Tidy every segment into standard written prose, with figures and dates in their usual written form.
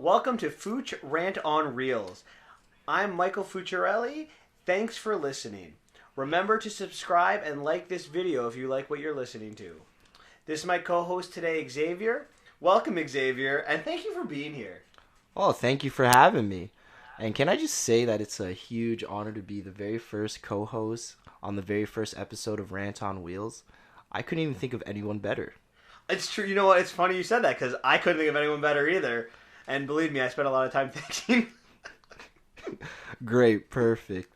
Welcome to Fooch Rant on Reels. I'm Michael Fucciarelli. Thanks for listening. Remember to subscribe and like this video if you like what you're listening to. This is my co-host today, Xavier. Welcome, Xavier, and thank you for being here. Oh, thank you for having me. And can I just say that it's a huge honor to be the very first co-host on the very first episode of Rant on Wheels. I couldn't even think of anyone better. It's true. You know what? It's funny you said that because I couldn't think of anyone better either. And believe me, I spent a lot of time thinking. Great, perfect.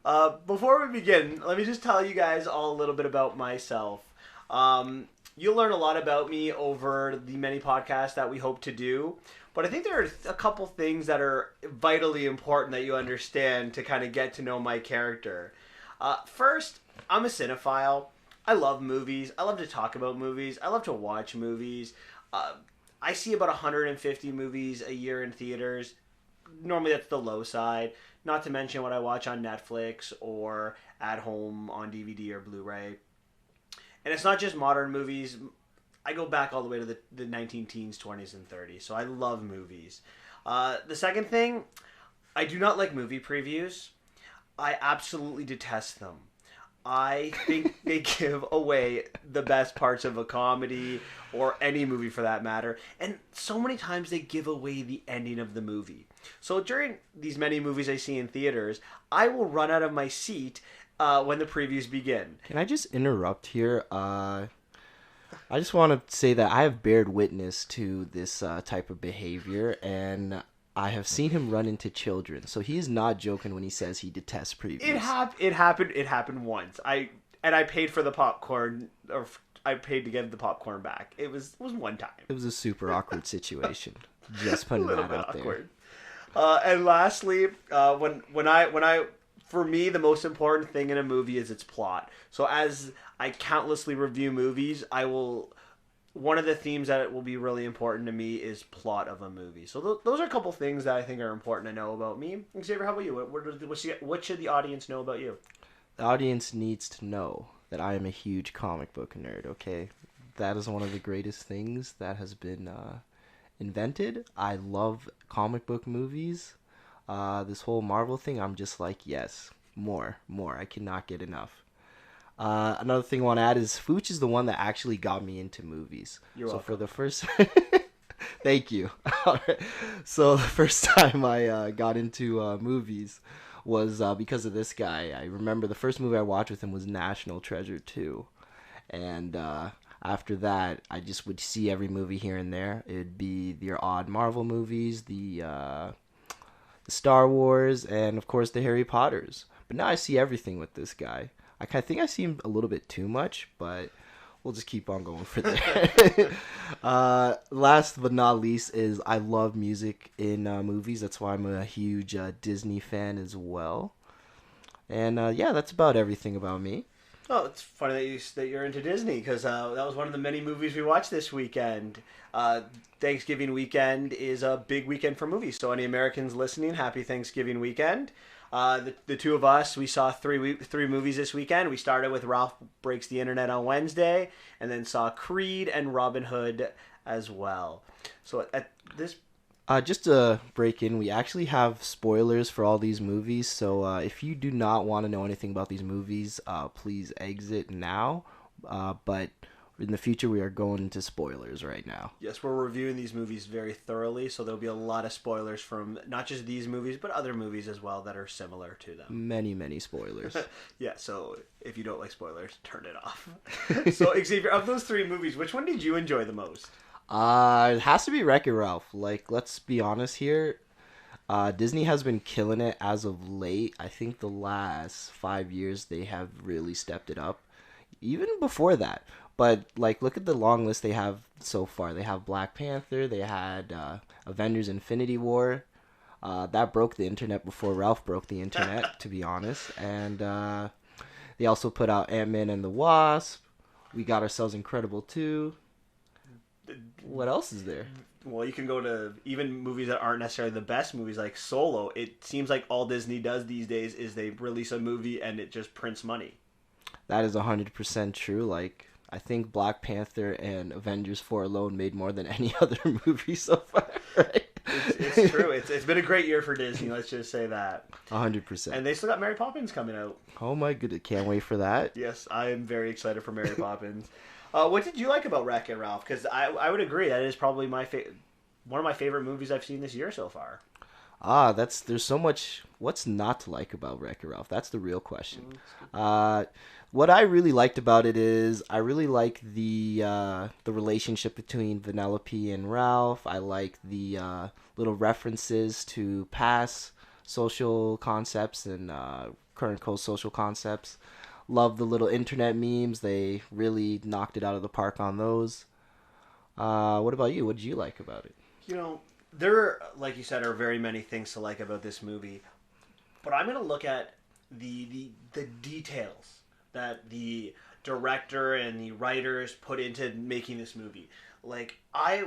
Before we begin, let me just tell you guys all a little bit about myself. You'll learn a lot about me over the many podcasts that we hope to do. But I think there are a couple things that are vitally important that you understand to kind of get to know my character. First, I'm a cinephile. I love movies. I love to talk about movies. I love to watch movies. I see about 150 movies a year in theaters. Normally that's the low side. Not to mention what I watch on Netflix or at home on DVD or Blu-ray. And it's not just modern movies. I go back all the way to the 19 teens, 20s, and 30s. So I love movies. The second thing, I do not like movie previews. I absolutely detest them. I think they give away the best parts of a comedy or any movie for that matter. And so many times they give away the ending of the movie. So during these many movies I see in theaters, I will run out of my seat when the previews begin. Can I just interrupt here? I just want to say that I have bared witness to this type of behavior, and I have seen him run into children. So he is not joking when he says he detests previews. It happened once. I paid for the popcorn, or I paid to get the popcorn back. It was one time. It was a super awkward situation. Just putting that out there. And lastly, when I for me, the most important thing in a movie is its plot. So as I countlessly review movies, one of the themes that will be really important to me is plot of a movie. So those are a couple things that I think are important to know about me. Xavier, how about you? What should the audience know about you? The audience needs to know that I am a huge comic book nerd, okay? That is one of the greatest things that has been invented. I love comic book movies. This whole Marvel thing, I'm just like, yes, more. I cannot get enough. Another thing I want to add is Fooch is the one that actually got me into movies. You're welcome. For the first... Thank you. So the first time I got into movies was because of this guy. I remember the first movie I watched with him was National Treasure 2. And after that, I just would see every movie here and there. It'd be your odd Marvel movies, the Star Wars, and of course the Harry Potters. But now I see everything with this guy. I think I see him a little bit too much, but we'll just keep on going for that. Last but not least is I love music in movies. That's why I'm a huge Disney fan as well. And yeah, that's about everything about me. Oh, it's funny that you're into Disney because that was one of the many movies we watched this weekend. Thanksgiving weekend is a big weekend for movies. So any Americans listening, happy Thanksgiving weekend. The two of us, we saw three movies this weekend. We started with Ralph Breaks the Internet on Wednesday, and then saw Creed and Robin Hood as well. So at this... Just to break in, we actually have spoilers for all these movies, so if you do not want to know anything about these movies, please exit now. But in the future, we are going into spoilers right now. Yes, we're reviewing these movies very thoroughly, so there'll be a lot of spoilers from not just these movies, but other movies as well that are similar to them. Many spoilers. Yeah, so if you don't like spoilers, turn it off. So, Xavier, of those three movies, which one did you enjoy the most? It has to be Wreck-It Ralph. Like, let's be honest here. Disney has been killing it as of late. I think the last 5 years they have really stepped it up. Even before that. But, like, look at the long list they have so far. They have Black Panther. They had Avengers Infinity War. That broke the internet before Ralph broke the internet, to be honest. And they also put out Ant-Man and the Wasp. We got ourselves Incredible 2. What else is there? Well, you can go to even movies that aren't necessarily the best movies, like Solo. It seems like all Disney does these days is they release a movie and it just prints money. That is 100% true. Like, I think Black Panther and Avengers 4 alone made more than any other movie so far, right? It's true. It's been a great year for Disney. Let's just say that. 100%. And they still got Mary Poppins coming out. Oh my goodness, can't wait for that. Yes, I am very excited for Mary Poppins. What did you like about Wreck-It Ralph? Because I would agree that is probably one of my favorite movies I've seen this year so far. There's so much. What's not to like about Wreck-It Ralph? That's the real question. What I really liked about it is I really like the relationship between Vanellope and Ralph. I like the little references to past social concepts and current social concepts. Love the little internet memes. They really knocked it out of the park on those. What about you? What did you like about it? There, like you said, are very many things to like about this movie, but I'm going to look at the details that the director and the writers put into making this movie. Like, I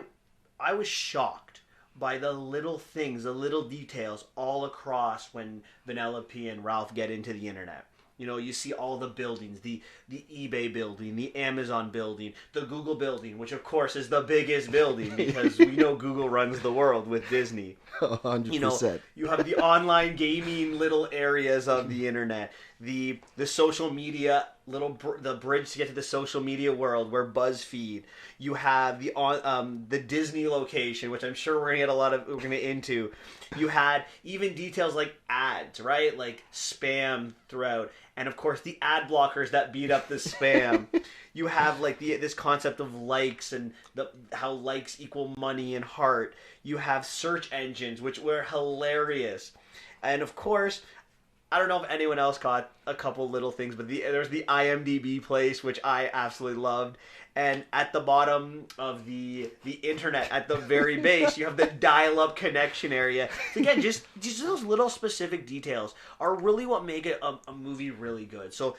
was shocked by the little things, the little details all across when Vanellope and Ralph get into the internet. You see all the buildings, the eBay building, the Amazon building, the Google building, which of course is the biggest building because we know Google runs the world with Disney. 100%. You have the online gaming little areas of the internet, the social media the bridge to get to the social media world where BuzzFeed. You have the Disney location, which I'm sure we're gonna get into. You had even details like ads, right? Like spam throughout. And of course the ad blockers that beat up the spam. You have like this concept of likes and how likes equal money and heart. You have search engines, which were hilarious. And of course, I don't know if anyone else caught a couple little things, but there's the IMDb place, which I absolutely loved. And at the bottom of the internet, at the very base, you have the dial-up connection area. So again, just those little specific details are really what make it a movie really good. So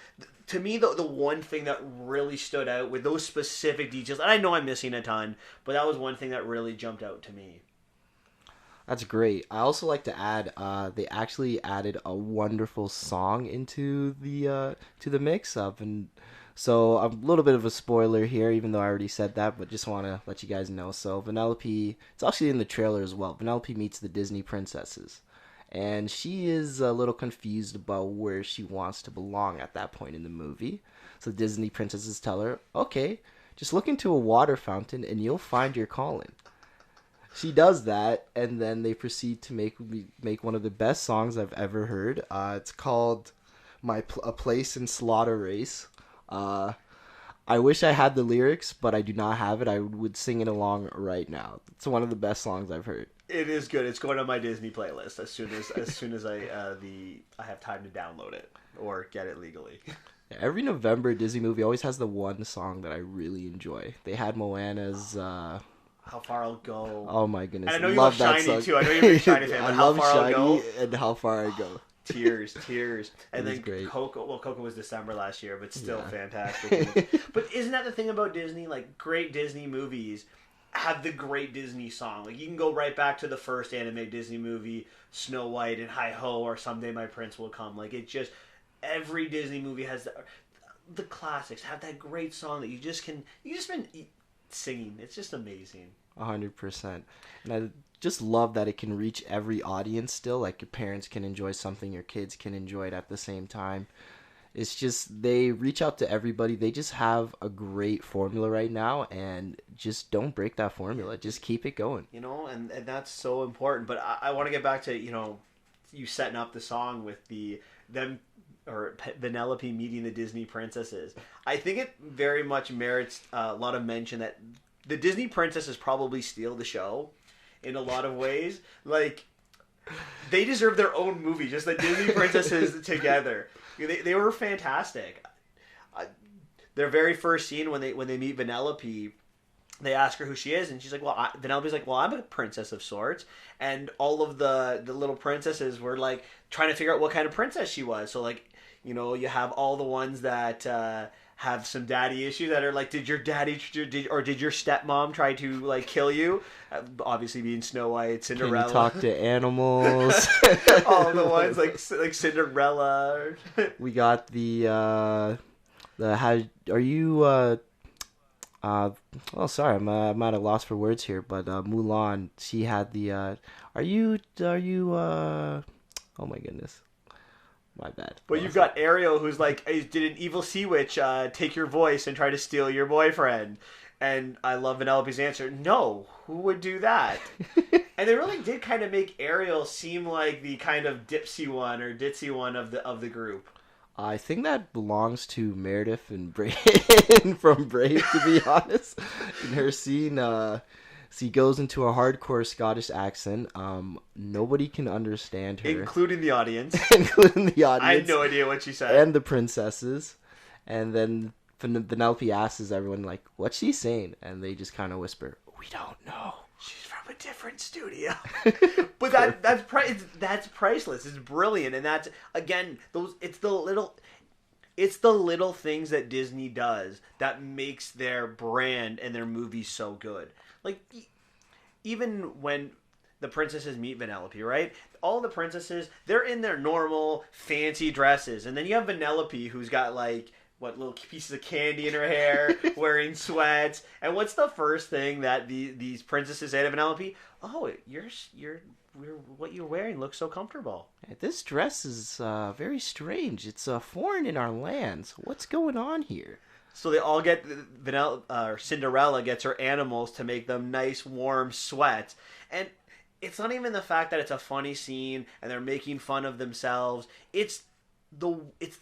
to me, the one thing that really stood out with those specific details, and I know I'm missing a ton, but that was one thing that really jumped out to me. That's great. I also like to add, they actually added a wonderful song into the to the mix-up, and so a little bit of a spoiler here, even though I already said that, but just want to let you guys know. So Vanellope, it's actually in the trailer as well. Vanellope meets the Disney princesses, and she is a little confused about where she wants to belong at that point in the movie. So the Disney princesses tell her, "Okay, just look into a water fountain, and you'll find your calling." She does that, and then they proceed to make one of the best songs I've ever heard. It's called "A Place in Slaughter Race." I wish I had the lyrics, but I do not have it. I would sing it along right now. It's one of the best songs I've heard. It is good. It's going on my Disney playlist as soon as I have time to download it or get it legally. Every November, Disney movie always has the one song that I really enjoy. They had Moana's. How Far I'll Go. Oh my goodness! And I know you love Shiny too. I know you're a big Shiny fan. But How Far I'll Go and How Far I Go. Tears. And then great. Coco. Well, Coco was December last year, but still fantastic. But isn't that the thing about Disney? Like, great Disney movies have the great Disney song. Like, you can go right back to the first animated Disney movie, Snow White and Hi Ho, or Someday My Prince Will Come. Like, it just every Disney movie has the classics have that great song that you just been singing. It's just amazing. 100%. And I just love that it can reach every audience still. Like, your parents can enjoy something, your kids can enjoy it at the same time. It's just, they reach out to everybody. They just have a great formula right now, and just don't break that formula. Just keep it going. And that's so important. But I want to get back to, you setting up the song with them or Vanellope meeting the Disney princesses. I think it very much merits a lot of mention that the Disney princesses probably steal the show in a lot of ways. Like, they deserve their own movie, just the Disney princesses together. They were fantastic. Their very first scene when they meet Vanellope, they ask her who she is, and she's like, Vanellope's like, well, I'm a princess of sorts. And all of the little princesses were like trying to figure out what kind of princess she was. So like, you have all the ones that have some daddy issues that are like, did your stepmom try to like kill you? Obviously being Snow White, Cinderella. Can you talk to animals? All the ones like Cinderella. We got the how are you Uh, oh, sorry, I'm at a loss for words here, but Mulan, she had the, oh my goodness, my bad. But you've got Ariel, who's like, "Hey, did an evil sea witch take your voice and try to steal your boyfriend?" And I love Vanellope's answer, "No, who would do that?" And they really did kind of make Ariel seem like the kind of dipsy one or ditzy one of the group. I think that belongs to Meredith and Brave from Brave, to be honest. In her scene, she goes into a hardcore Scottish accent. Nobody can understand her, Including the audience. including the audience. I had no idea what she said. And the princesses. And then Penelope asks everyone, like, what's she saying? And they just kind of whisper, we don't know. She's from a different studio. But that's priceless. It's brilliant, and that's again it's the little things that Disney does that makes their brand and their movies so good. Like even when the princesses meet Vanellope, right? All the princesses, they're in their normal fancy dresses, and then you have Vanellope who's got like what little pieces of candy in her hair, wearing sweats. And what's the first thing that these princesses say to Vanellope? Oh, what you're wearing looks so comfortable. This dress is very strange. It's foreign in our lands. What's going on here? So they all get Cinderella gets her animals to make them nice, warm sweats. And it's not even the fact that it's a funny scene and they're making fun of themselves. It's the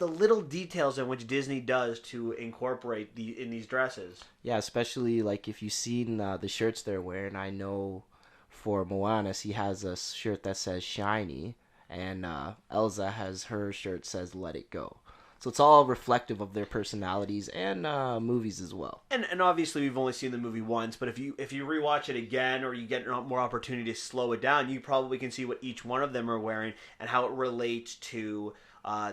little details in which Disney does to incorporate in these dresses. Yeah, especially like if you've seen the shirts they're wearing. I know for Moana, he has a shirt that says shiny, and Elsa has her shirt says let it go. So it's all reflective of their personalities and movies as well. And obviously we've only seen the movie once, but if you rewatch it again or you get more opportunity to slow it down, you probably can see what each one of them are wearing and how it relates to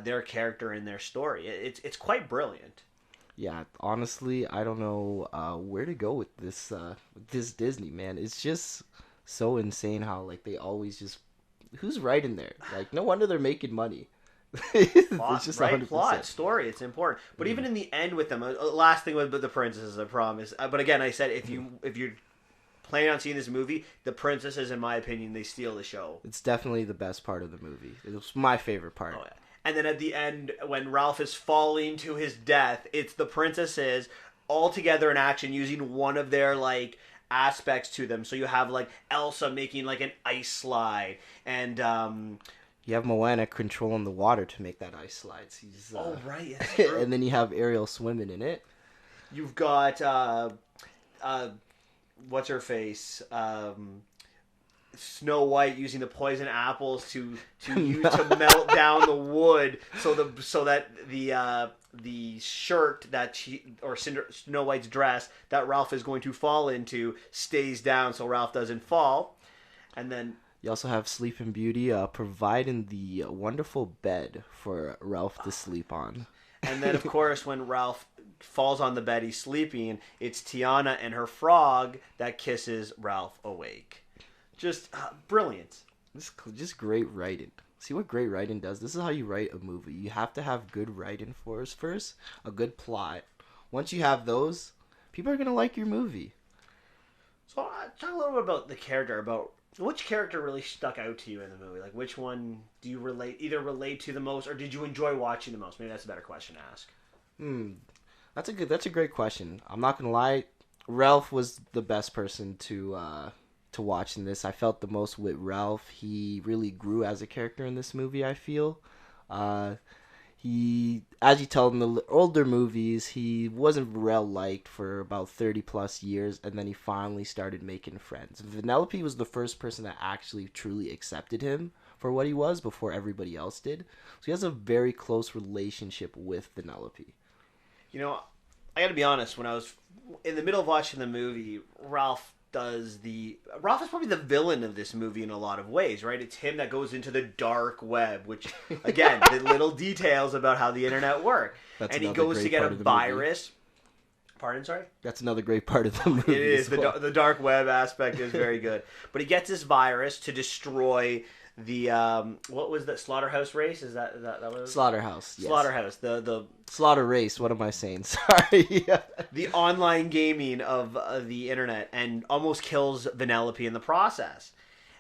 their character and their story. It's quite brilliant. Yeah, honestly, I don't know where to go with this Disney, man. It's just so insane how like they always just who's writing there? Like no wonder they're making money. Plot, just right? 100%. Plot, story, it's important. But even in the end with them, last thing with the princesses, I promise. But again, I said if you're planning on seeing this movie, the princesses, in my opinion, they steal the show. It's definitely the best part of the movie. It was my favorite part. Oh, yeah. And then at the end, when Ralph is falling to his death, it's the princesses all together in action using one of their like aspects to them. So you have like Elsa making like an ice slide, and you have Moana controlling the water to make that ice slide. Oh right, that's true. And then you have Ariel swimming in it. You've got what's her face? Snow White using the poison apples to melt down the wood so that the shirt that Snow White's dress that Ralph is going to fall into stays down so Ralph doesn't fall. And then you also have Sleeping Beauty providing the wonderful bed for Ralph to sleep on. And then of course when Ralph falls on the bed he's sleeping, it's Tiana and her frog that kisses Ralph awake. Just brilliant. Just great writing. See what great writing does? This is how you write a movie. You have to have good writing first, a good plot. Once you have those, people are going to like your movie. So talk a little bit about the character, about which character really stuck out to you in the movie? Like which one do you relate to the most, or did you enjoy watching the most? Maybe that's a better question to ask. That's a great question. I'm not going to lie. Ralph was the best person to watch in this. I felt the most with Ralph. He really grew as a character in this movie, I feel. He, as you tell in the older movies, he wasn't well liked for about 30 plus years, and then he finally started making friends. Vanellope was the first person that actually truly accepted him for what he was before everybody else did. So he has a very close relationship with Vanellope. You know, I gotta be honest, when I was in the middle of watching the movie, Ralph is probably the villain of this movie in a lot of ways, right? It's him that goes into the dark web, which, again, the little details about how the internet work. And he goes to get a virus. Pardon, sorry? That's another great part of the movie. It is. The dark web aspect is very good. But he gets this virus to destroy the what was that Slaughterhouse race? That was Slaughterhouse. Yes. Slaughterhouse. The Slaughter Race. What am I saying? Sorry. the online gaming of the internet, and almost kills Vanellope in the process.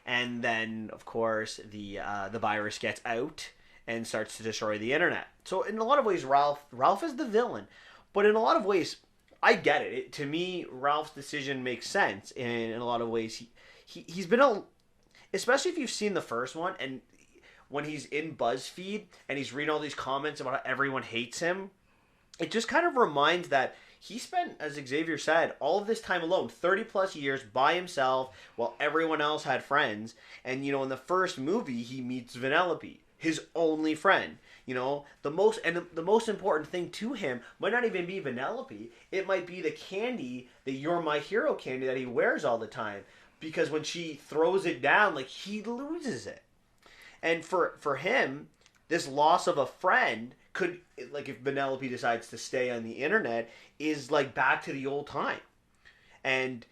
And then, of course, the virus gets out and starts to destroy the internet. So in a lot of ways, Ralph is the villain, but in a lot of ways, I get it. To me, Ralph's decision makes sense. In a lot of ways, he's been especially if you've seen the first one, and when he's in BuzzFeed and he's reading all these comments about how everyone hates him, it just kind of reminds that he spent, as Xavier said, all of this time alone, 30 plus years by himself while everyone else had friends. And, in the first movie, he meets Vanellope, his only friend. The most important thing to him might not even be Vanellope. It might be the candy, the You're My Hero candy that he wears all the time. Because when she throws it down, he loses it. And for him, this loss of a friend could, if Vanellope decides to stay on the internet, is back to the old time. And,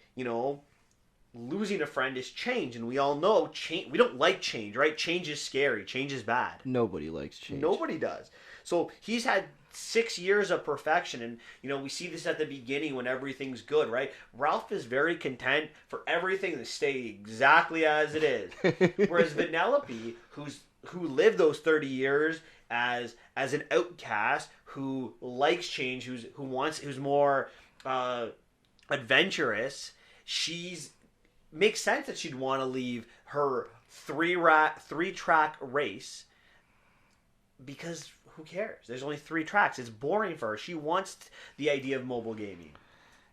losing a friend is change. And we all know change. We don't like change, right? Change is scary. Change is bad. Nobody likes change. Nobody does. So he's had 6 years of perfection. And, we see this at the beginning when everything's good, right? Ralph is very content for everything to stay exactly as it is. Whereas Vanellope, who lived those 30 years as an outcast, who likes change, who's more adventurous, makes sense that she'd want to leave her three-track race, because who cares? There's only 3 tracks. It's boring for her. She wants the idea of mobile gaming.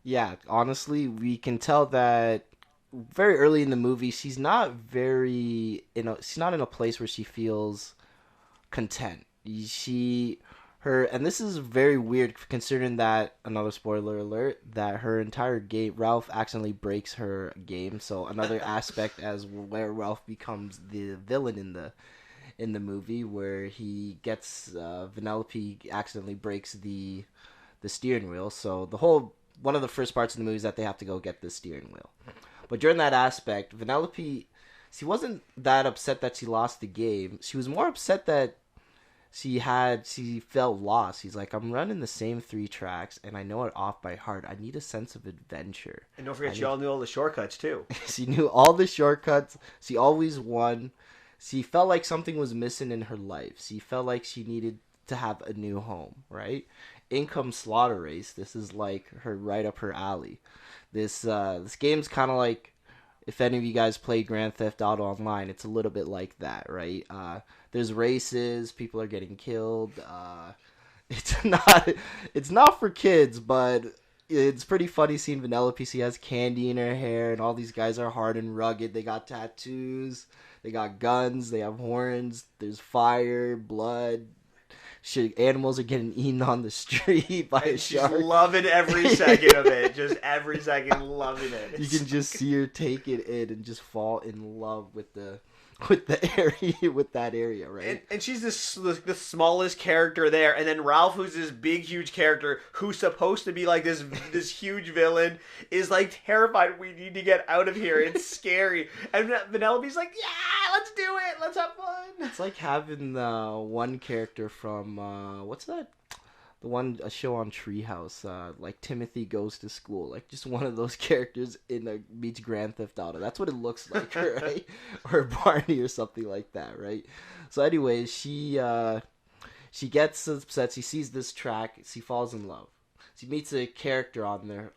Yeah, honestly, we can tell that very early in the movie, she's not she's not in a place where she feels content. And this is very weird considering that, another spoiler alert, that her entire game, Ralph accidentally breaks her game. So another aspect as where Ralph becomes the villain in the movie, where he gets Vanellope accidentally breaks the steering wheel. So one of the first parts of the movie is that they have to go get the steering wheel. But during that aspect, Vanellope, she wasn't that upset that she lost the game. She was more upset that she felt lost. He's like, I'm running the same 3 tracks, and I know it off by heart. I need a sense of adventure. And don't forget, she all knew all the shortcuts, too. She knew all the shortcuts. She always won. She felt like something was missing in her life. She felt like she needed to have a new home, right? In comes Slaughter Race. This is right up her alley. This game's kind of like, if any of you guys play Grand Theft Auto Online, it's a little bit like that, right? There's races, people are getting killed. It's not for kids, but it's pretty funny seeing Vanellope. She has candy in her hair, and all these guys are hard and rugged. They got tattoos, they got guns, they have horns. There's fire, blood. Animals are getting eaten on the street by a shark. She's loving every second of it. Just every second loving it. You can just see her take it in and just fall in love with the area, with that area, right? And she's the smallest character there, and then Ralph, who's this big, huge character who's supposed to be this huge villain, is terrified. We need to get out of here. It's scary. And Vanellope's like, yeah, let's do it. Let's have fun. It's like having one character from what's that? A show on Treehouse, like Timothy Goes to School, just one of those characters meets Grand Theft Auto. That's what it looks like, right? Or Barney or something like that, right? So anyways, she gets upset. She sees this track. She falls in love. She meets a character on there.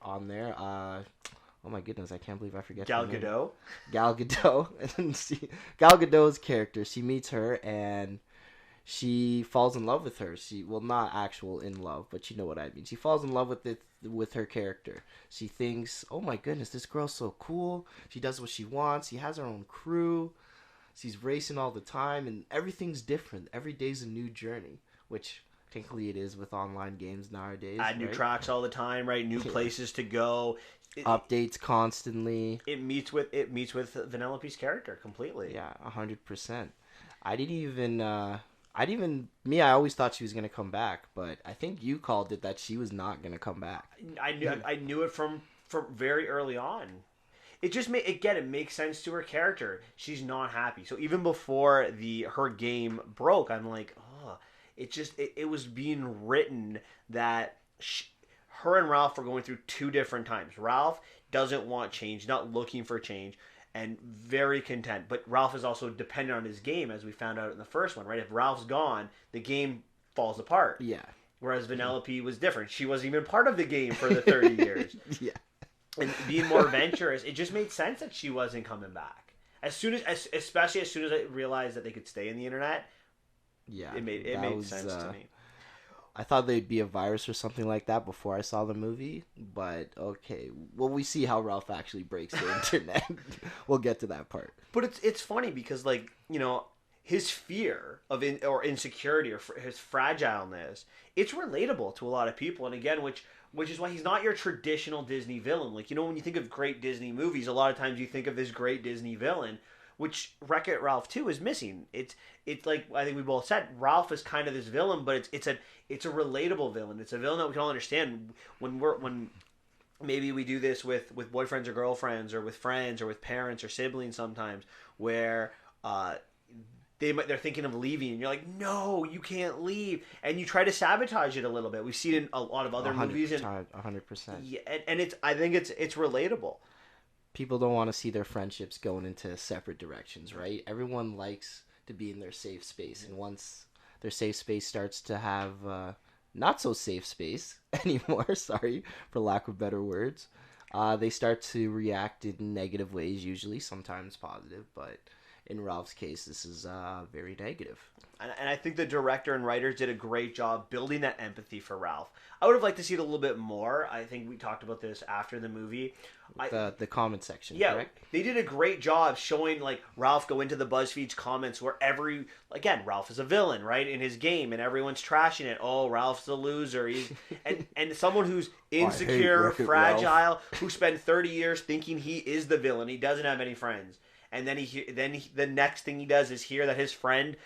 Oh my goodness, I can't believe I forget Gal Gadot. Gal Gadot. And Gal Gadot's character. She meets her and she falls in love with her. Not actual in love, but you know what I mean. She falls in love with her character. She thinks, oh my goodness, this girl's so cool. She does what she wants. She has her own crew. She's racing all the time, and everything's different. Every day's a new journey, which technically it is with online games nowadays. Add new tracks all the time, right? New places to go. Updates constantly. It meets with Vanellope's character completely. Yeah, 100%. I always thought she was going to come back, but I think you called it that she was not going to come back. I knew it from very early on. it just it makes sense to her character. She's not happy. So even before her game broke, I'm like, oh, it was being written that her and Ralph were going through two different times. Ralph doesn't want change, not looking for change, and very content. But Ralph is also dependent on his game, as we found out in the first one, right? If Ralph's gone, the game falls apart. Yeah. Whereas Vanellope was different. She wasn't even part of the game for the 30 years. Yeah. And being more adventurous, it just made sense that she wasn't coming back. Especially as soon as I realized that they could stay in the internet, Yeah, it made sense to me. I thought they'd be a virus or something like that before I saw the movie, but okay. Well, we see how Ralph actually breaks the internet. We'll get to that part. But it's funny because, like, you know, his fear of insecurity or his fragileness, it's relatable to a lot of people. And again, which is why he's not your traditional Disney villain. Like, you know, when you think of great Disney movies, a lot of times you think of this great Disney villain, which Wreck-It Ralph 2 is missing. It's like, I think we both said, Ralph is kind of this villain, but it's a relatable villain. It's a villain that we can all understand when maybe we do this with boyfriends or girlfriends or with friends or with parents or siblings sometimes, where they're thinking of leaving and you're like, no, you can't leave, and you try to sabotage it a little bit. We've seen it in a lot of other movies, and 100%. Yeah, and I think it's relatable. People don't want to see their friendships going into separate directions, right? Everyone likes to be in their safe space, and once their safe space starts to have not so safe space anymore, sorry for lack of better words, they start to react in negative ways, usually, sometimes positive, but in Ralph's case, this is very negative. And I think the director and writers did a great job building that empathy for Ralph. I would have liked to see it a little bit more. I think we talked about this after the movie. The comment section, yeah, correct? They did a great job showing, like, Ralph go into the BuzzFeed's comments where Ralph is a villain, right, in his game, and everyone's trashing it. Oh, Ralph's a loser. And someone who's insecure, fragile, who spent 30 years thinking he is the villain. He doesn't have any friends. And then the next thing he does is hear that his friend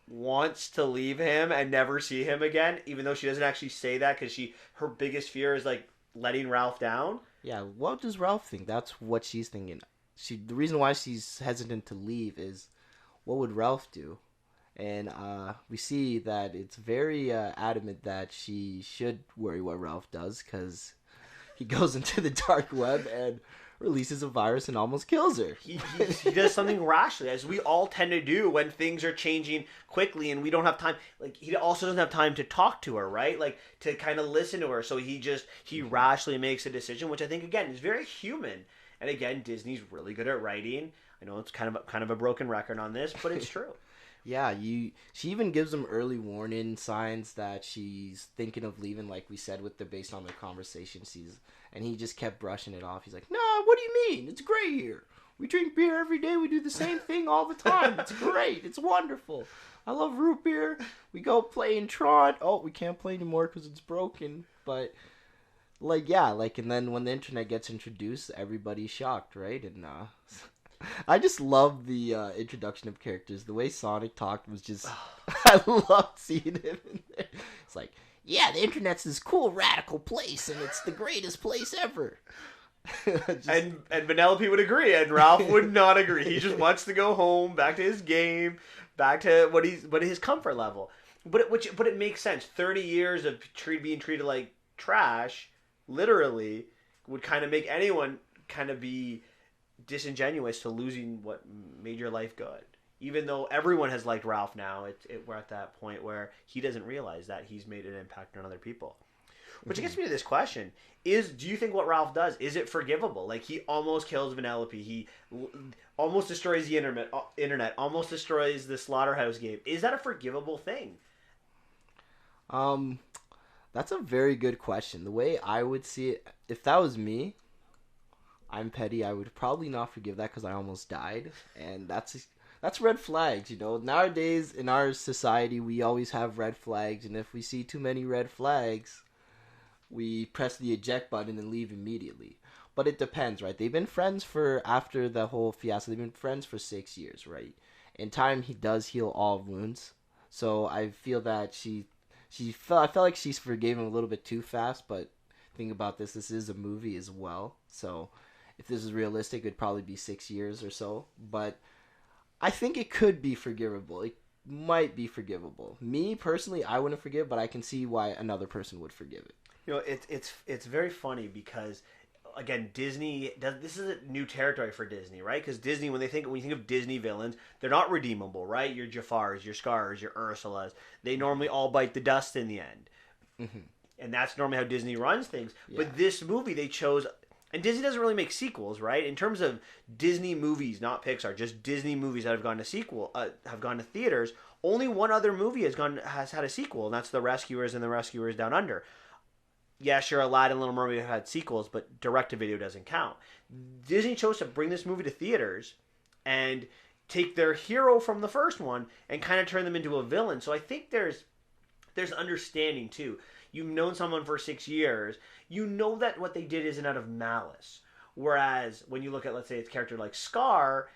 wants to leave him and never see him again, even though she doesn't actually say that because her biggest fear is, like, letting Ralph down. Yeah, what does Ralph think? That's what she's thinking. The reason why she's hesitant to leave is, what would Ralph do? And we see that it's very adamant that she should worry what Ralph does, because he goes into the dark web and releases a virus and almost kills her. He does something rashly, as we all tend to do when things are changing quickly and we don't have time. Like, he also doesn't have time to talk to her, right? Like, to kind of listen to her. So he rashly makes a decision, which I think, again, is very human. And again, Disney's really good at writing. I know it's kind of a broken record on this, but it's true. Yeah, she even gives him early warning signs that she's thinking of leaving, like we said, based on the conversation. And he just kept brushing it off. He's like, "No, what do you mean? It's great here. We drink beer every day. We do the same thing all the time. It's great. It's wonderful. I love root beer. We go play in Tron. Oh, we can't play anymore because it's broken." But and then when the internet gets introduced, everybody's shocked, right? And I just love the introduction of characters. The way Sonic talked was just... I loved seeing him in there. It's like, yeah, the internet's this cool, radical place, and it's the greatest place ever. And Vanellope would agree, and Ralph would not agree. He just wants to go home, back to his game, back to his comfort level. But it makes sense. 30 years of being treated like trash, literally, would kind of make anyone kind of be disingenuous to losing what made your life good. Even though everyone has liked Ralph now, we're at that point where he doesn't realize that he's made an impact on other people. Which gets me to this question: do you think what Ralph does, is it forgivable? Like, he almost kills Vanellope, he almost destroys the internet, almost destroys the Slaughterhouse game. Is that a forgivable thing? That's a very good question. The way I would see it, if that was me, I'm petty, I would probably not forgive that because I almost died, and that's red flags, you know. Nowadays, in our society, we always have red flags, and if we see too many red flags, we press the eject button and leave immediately. But it depends, right? They've been friends after the whole fiasco, they've been friends for 6 years, right? In time, he does heal all wounds, so I feel that I felt like she forgave him a little bit too fast, but think about this is a movie as well, so if this is realistic, it'd probably be 6 years or so. But I think it could be forgivable. It might be forgivable. Me personally, I wouldn't forgive, but I can see why another person would forgive it. It's very funny because again, Disney does this is a new territory for Disney, right? Because Disney, when you think of Disney villains, they're not redeemable, right? Your Jafars, your Scars, your Ursulas, they normally all bite the dust in the end, and that's normally how Disney runs things. Yeah. But this movie, they chose, and Disney doesn't really make sequels, right? In terms of Disney movies, not Pixar, just Disney movies that have gone to theaters. Only one other movie has had a sequel, and that's The Rescuers and The Rescuers Down Under. Yeah, sure, Aladdin and Little Mermaid have had sequels, but direct-to-video doesn't count. Disney chose to bring this movie to theaters and take their hero from the first one and kind of turn them into a villain. So I think there's understanding, too. You've known someone for 6 years. You know that what they did isn't out of malice. Whereas when you look at, let's say, a character like Scar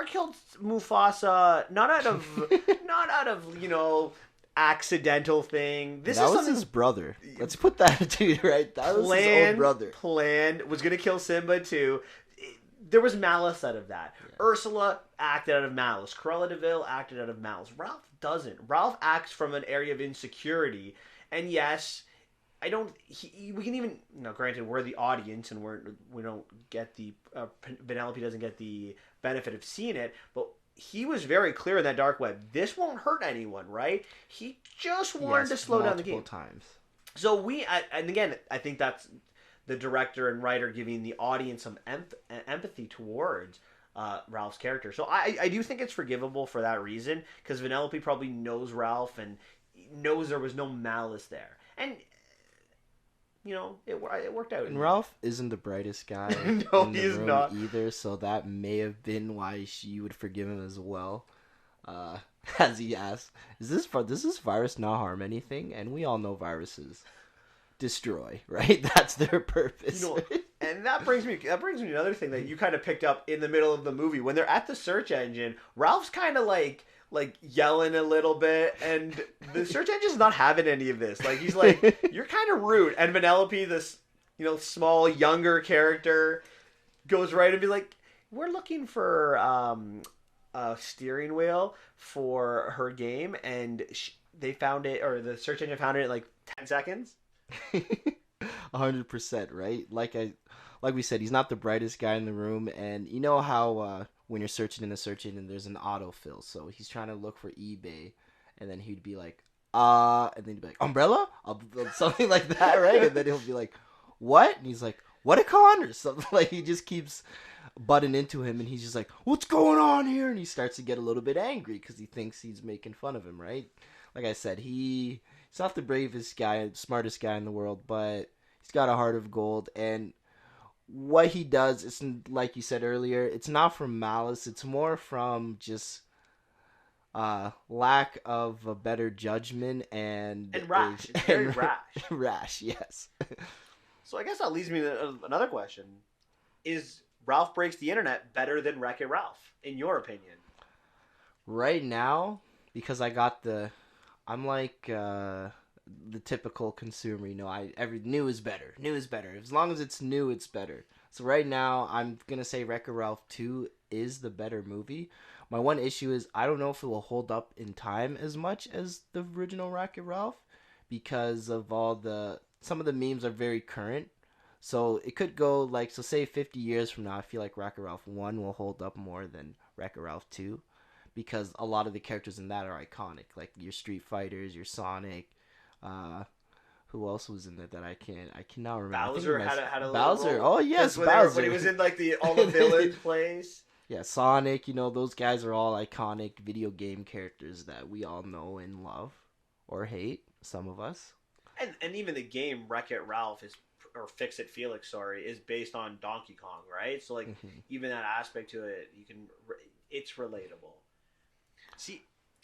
killed Mufasa not out of accidental thing. That was his brother. Let's put that to right. That was his own brother. Was going to kill Simba too. There was malice out of that. Yeah. Ursula acted out of malice. Cruella de Vil acted out of malice. Ralph doesn't. Ralph acts from an area of insecurity. And yes, we can even, granted, we're the audience and we don't get the, Penelope doesn't get the benefit of seeing it, but he was very clear in that dark web. This won't hurt anyone, right? He just wanted to slow down the game. Times. So and again, I think that's the director and writer giving the audience some empathy towards Ralph's character. So I do think it's forgivable for that reason, because Vanellope probably knows Ralph and knows there was no malice there. And it worked out. And Ralph isn't the brightest guy no, in the he's room not either, so that may have been why she would forgive him as well. As he asks, does this virus not harm anything? And we all know viruses destroy, right? That's their purpose. And that brings me to another thing that you kind of picked up in the middle of the movie. When they're at the search engine, Ralph's kind of like yelling a little bit, and the search engine's not having any of this. Like, he's like, you're kind of rude. And Vanellope, this, small, younger character, goes right and be like, we're looking for a steering wheel for her game, and they found it, or the search engine found it in like 10 seconds. 100%, right? Like we said, he's not the brightest guy in the room, and you know how when you're searching in a search engine, there's an autofill. So he's trying to look for eBay, and then he'd be like, and then he'd be like, umbrella? Something like that, right? And then he'll be like, what? And he's like, what a con? Or something. Like, he just keeps butting into him, and he's just like, what's going on here? And he starts to get a little bit angry because he thinks he's making fun of him, right? Like I said, he's not the bravest guy, smartest guy in the world, but he's got a heart of gold, and what he does, it's like you said earlier, it's not from malice. It's more from just lack of a better judgment and rash. It's very rash. Rash, yes. So I guess that leads me to another question: is Ralph Breaks the Internet better than Wreck-It Ralph, in your opinion? Right now, because I'm like the typical consumer, every new is better. New is better. As long as it's new, it's better. So right now, I'm gonna say Wreck-It Ralph 2 is the better movie. My one issue is I don't know if it will hold up in time as much as the original Wreck-It Ralph, because of some of the memes are very current. So it could go say 50 years from now, I feel like Wreck-It Ralph 1 will hold up more than Wreck-It Ralph 2, because a lot of the characters in that are iconic, like your Street Fighters, your Sonic. Who else was in that I cannot remember. Bowser had a little Bowser. Role. Oh yes, Bowser. When he was in all the villains' place. Yeah, Sonic. Those guys are all iconic video game characters that we all know and love, or hate. Some of us. And even the game Wreck-It Ralph or Fix-It Felix, is based on Donkey Kong, right? So even that aspect to it, it's relatable. See,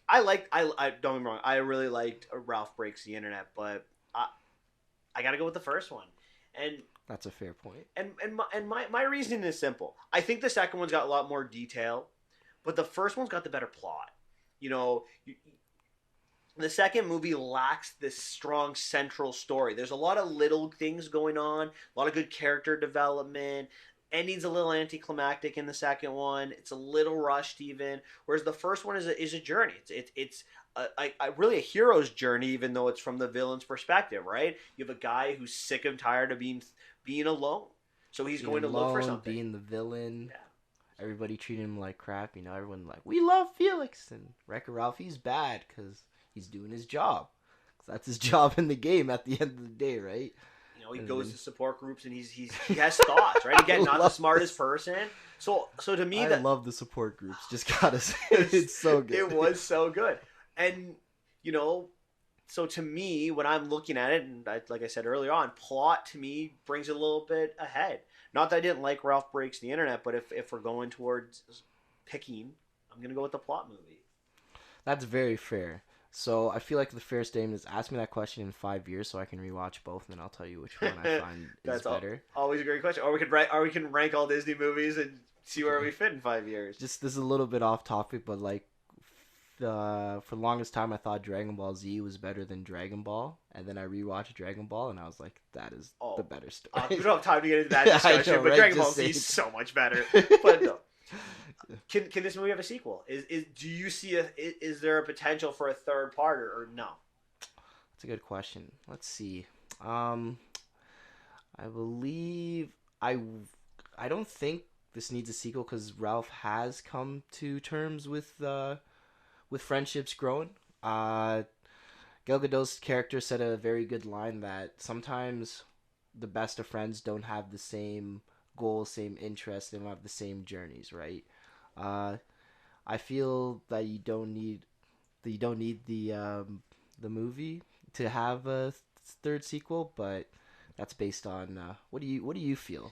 I don't get me wrong, I really liked Ralph Breaks the Internet, but I gotta go with the first one. And that's a fair point. And my reasoning is simple. I think the second one's got a lot more detail, but the first one's got the better plot. The second movie lacks this strong central story. There's a lot of little things going on, a lot of good character development, Ending's a little anticlimactic in the second one. It's a little rushed even. Whereas the first one is a journey. It's really a hero's journey, even though it's from the villain's perspective, right? You have a guy who's sick and tired of being alone, so he's going to look for something. Being the villain. Yeah. Everybody treating him like crap. Everyone like, we love Felix. And Wreck-It Ralph, he's bad because he's doing his job. 'Cause that's his job in the game at the end of the day, right? He goes to support groups and he has thoughts, right? Again, not the smartest person. So to me, I love the support groups. Just gotta say, it's so good. It was so good, and so to me, when I'm looking at it, and like I said earlier on, plot to me brings it a little bit ahead. Not that I didn't like Ralph Breaks the Internet, but if we're going towards picking, I'm gonna go with the plot movie. That's very fair. So I feel like the fair statement is ask me that question in 5 years so I can rewatch both and then I'll tell you which one I find is better. Always a great question. Or we can rank all Disney movies and see where we fit in 5 years. Just this is a little bit off topic, but like for the longest time I thought Dragon Ball Z was better than Dragon Ball, and then I rewatched Dragon Ball and I was like, that is the better story. We don't have time to get into that discussion, know, but right? Dragon Ball Z is so much better. But no. Can this movie have a sequel? Do you see is there a potential for a third part or no? That's a good question. Let's see. I believe I don't think this needs a sequel because Ralph has come to terms with friendships growing. Gal Gadot's character said a very good line that sometimes the best of friends don't have the same goals, same interests, they don't have the same journeys, right? I feel that you don't need the movie to have a third sequel, but that's based on what do you feel?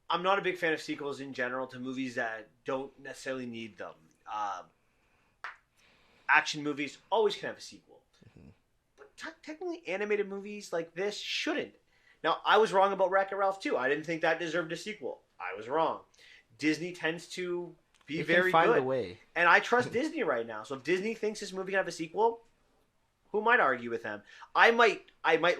I'm not a big fan of sequels in general to movies that don't necessarily need them. Action movies always can have a sequel, but technically animated movies like this shouldn't. Now, I was wrong about Wreck-It Ralph too. I didn't think that deserved a sequel. I was wrong. Disney tends to be very find good. A way. And I trust Disney right now. So if Disney thinks this movie can have a sequel, who might argue with them? I might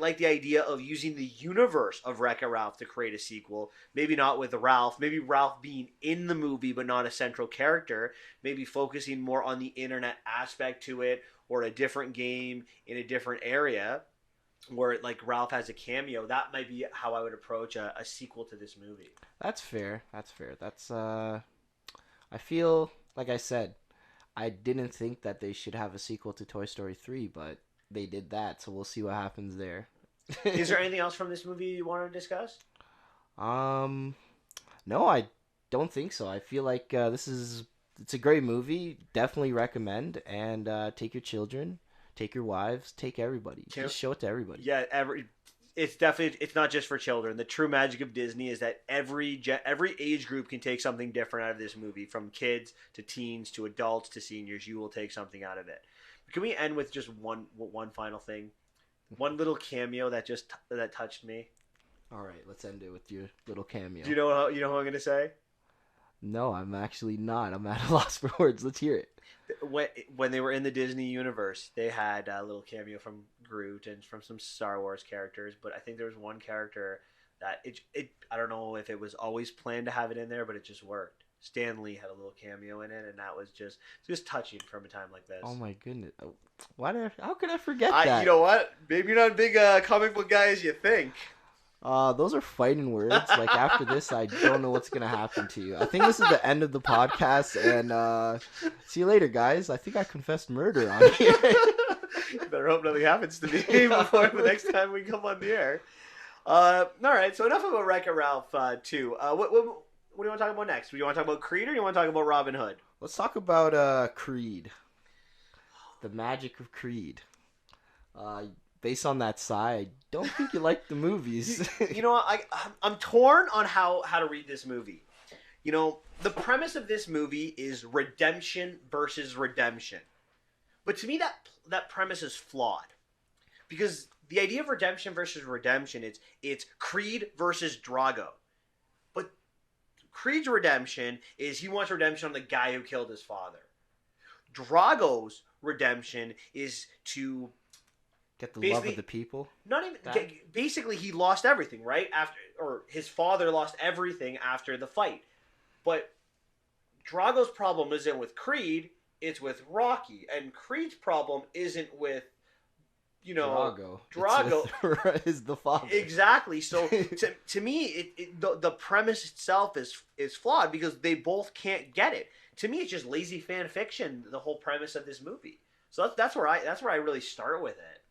like the idea of using the universe of Wreck-It Ralph to create a sequel. Maybe not with Ralph. Maybe Ralph being in the movie but not a central character. Maybe focusing more on the internet aspect to it, or a different game in a different area where like Ralph has a cameo. That might be how I would approach a sequel to this movie. That's fair. That's I feel like I said, I didn't think that they should have a sequel to Toy Story 3, but they did that, so we'll see what happens there. Is there anything else from this movie you want to discuss? No, I don't think so. I feel like it's a great movie. Definitely recommend, and take your children, take your wives, take everybody. Just show it to everybody. Yeah, it's not just for children. The true magic of Disney is that every age group can take something different out of this movie, from kids to teens to adults to seniors. You will take something out of it. Can we end with just one final thing? One little cameo that touched me. All right, let's end it with your little cameo. Do you know who I'm going to say? No, I'm actually not. I'm at a loss for words. Let's hear it. When they were in the Disney universe, they had a little cameo from Groot and from some Star Wars characters, but I think there was one character that I don't know if it was always planned to have it in there, but it just worked. Stan Lee had a little cameo in it, and that was just touching from a time like this. Oh my goodness! How could I forget that? You know what? Maybe you're not a big comic book guy as you think. Those are fighting words. Like, after this, I don't know what's gonna happen to you. I think this is the end of the podcast, and see you later, guys. I think I confessed murder on here. Better hope nothing happens to me before the next time we come on the air. All right, so enough about Wreck-It Ralph 2. What do you want to talk about next? Do you want to talk about Creed, or do you want to talk about Robin Hood? Let's talk about Creed. The magic of Creed. Based on that sigh, I don't think you like the movies. You know what? I'm torn on how to read this movie. You know, the premise of this movie is redemption versus redemption. But to me, that premise is flawed. Because the idea of redemption versus redemption, it's Creed versus Drago. But Creed's redemption is he wants redemption on the guy who killed his father. Drago's redemption is to Get the love of Basically, the people. not even Back. basically he lost everything right after, or his father lost everything after the fight. But Drago's problem isn't with Creed; it's with Rocky, and Creed's problem isn't with Drago. It's Drago. with is the father. Exactly. So to me, the premise itself is flawed because they both can't get it. To me, it's just lazy fan fiction. The whole premise of this movie. So that's where I really start with it.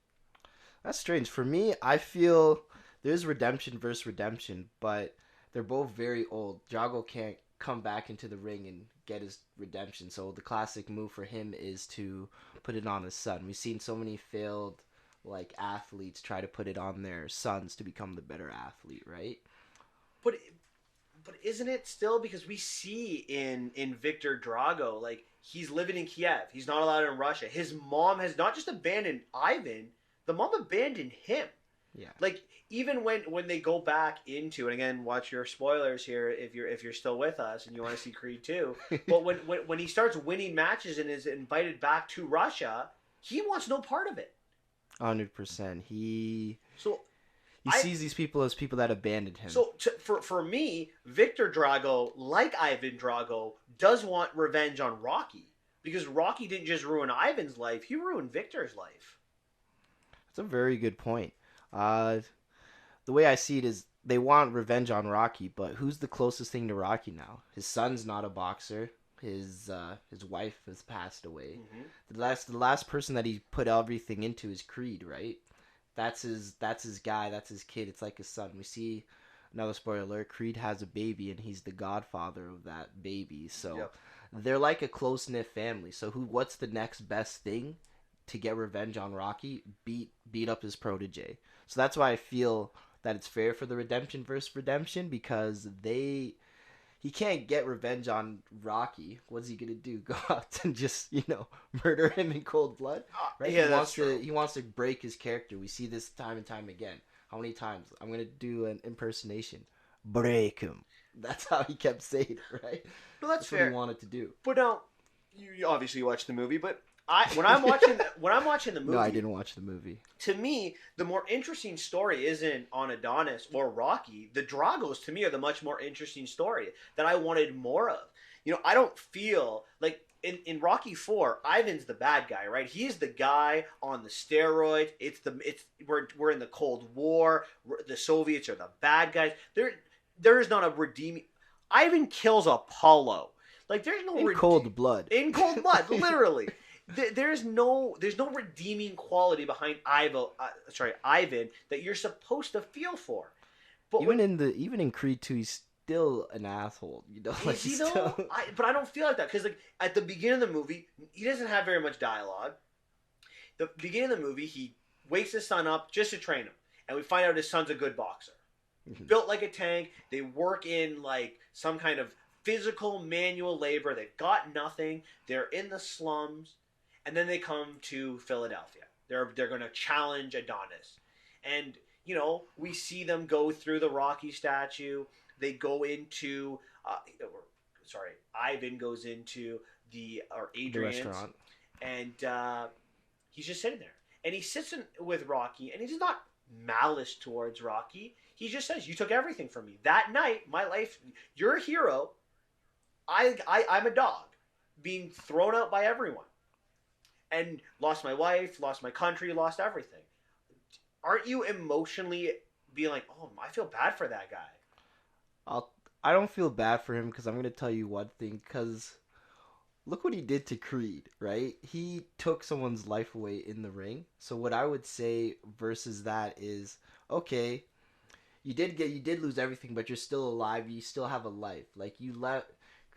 That's strange. For me, I feel there's redemption versus redemption, but they're both very old. Drago can't come back into the ring and get his redemption. So the classic move for him is to put it on his son. We've seen so many failed like athletes try to put it on their sons to become the better athlete, right? But but isn't it still, because we see in Victor Drago, like, he's living in Kiev. He's not allowed in Russia. His mom has not just abandoned Ivan, the mom abandoned him. Yeah. Like, even when they go back into, and again, watch your spoilers here if you're still with us and you want to see Creed 2. But when he starts winning matches and is invited back to Russia, he wants no part of it. 100%. He So sees these people as people that abandoned him. So for me, Victor Drago, like Ivan Drago, does want revenge on Rocky, because Rocky didn't just ruin Ivan's life; he ruined Victor's life. That's a very good point. The way I see it is they want revenge on Rocky, but who's the closest thing to Rocky now? His son's not a boxer. His wife has passed away. Mm-hmm. The last person that he put everything into is Creed, right? That's his guy. That's his kid. It's like his son. We see another spoiler alert. Creed has a baby, and he's the godfather of that baby. So Yep. they're like a close knit family. So what's the next best thing to get revenge on Rocky? Beat up his protege. So that's why I feel that it's fair for the redemption versus redemption, because he can't get revenge on Rocky. What's he gonna do? Go out and just murder him in cold blood? Right? Yeah, That's true. He wants to break his character. We see this time and time again. How many times? I'm gonna do an impersonation. Break him. That's how he kept saying it, right? No, that's fair. What he wanted to do. But you obviously watched the movie, but when I'm watching the movie, No, I didn't watch the movie. To me, the more interesting story isn't on Adonis or Rocky. The Dragos, to me, are the much more interesting story that I wanted more of. I don't feel like in Rocky 4, Ivan's the bad guy, right? He's the guy on the steroids. We're in the Cold War. The Soviets are the bad guys. There is not a redeeming. Ivan kills Apollo. Like, there's no in cold blood. In cold blood, literally. There's no redeeming quality behind Ivan that you're supposed to feel for. But even in Creed 2, he's still an asshole. Is he though? But I don't feel like that, because like at the beginning of the movie, he doesn't have very much dialogue. The beginning of the movie, he wakes his son up just to train him, and we find out his son's a good boxer, built like a tank. They work in like some kind of physical manual labor. They've got nothing. They're in the slums. And then they come to Philadelphia. They're going to challenge Adonis. And, we see them go through the Rocky statue. They go into, Ivan goes into Adrian's. The restaurant. And he's just sitting there. And he sits with Rocky, and he's not malice towards Rocky. He just says, you took everything from me. That night, my life, you're a hero. I'm a dog being thrown out by everyone. And lost my wife, lost my country, lost everything. Aren't you emotionally being like, oh, I feel bad for that guy? I don't feel bad for him, because I'm going to tell you one thing, because look what he did to Creed, right? He took someone's life away in the ring. So what I would say versus that is, okay, you did lose everything, but you're still alive. You still have a life. Like,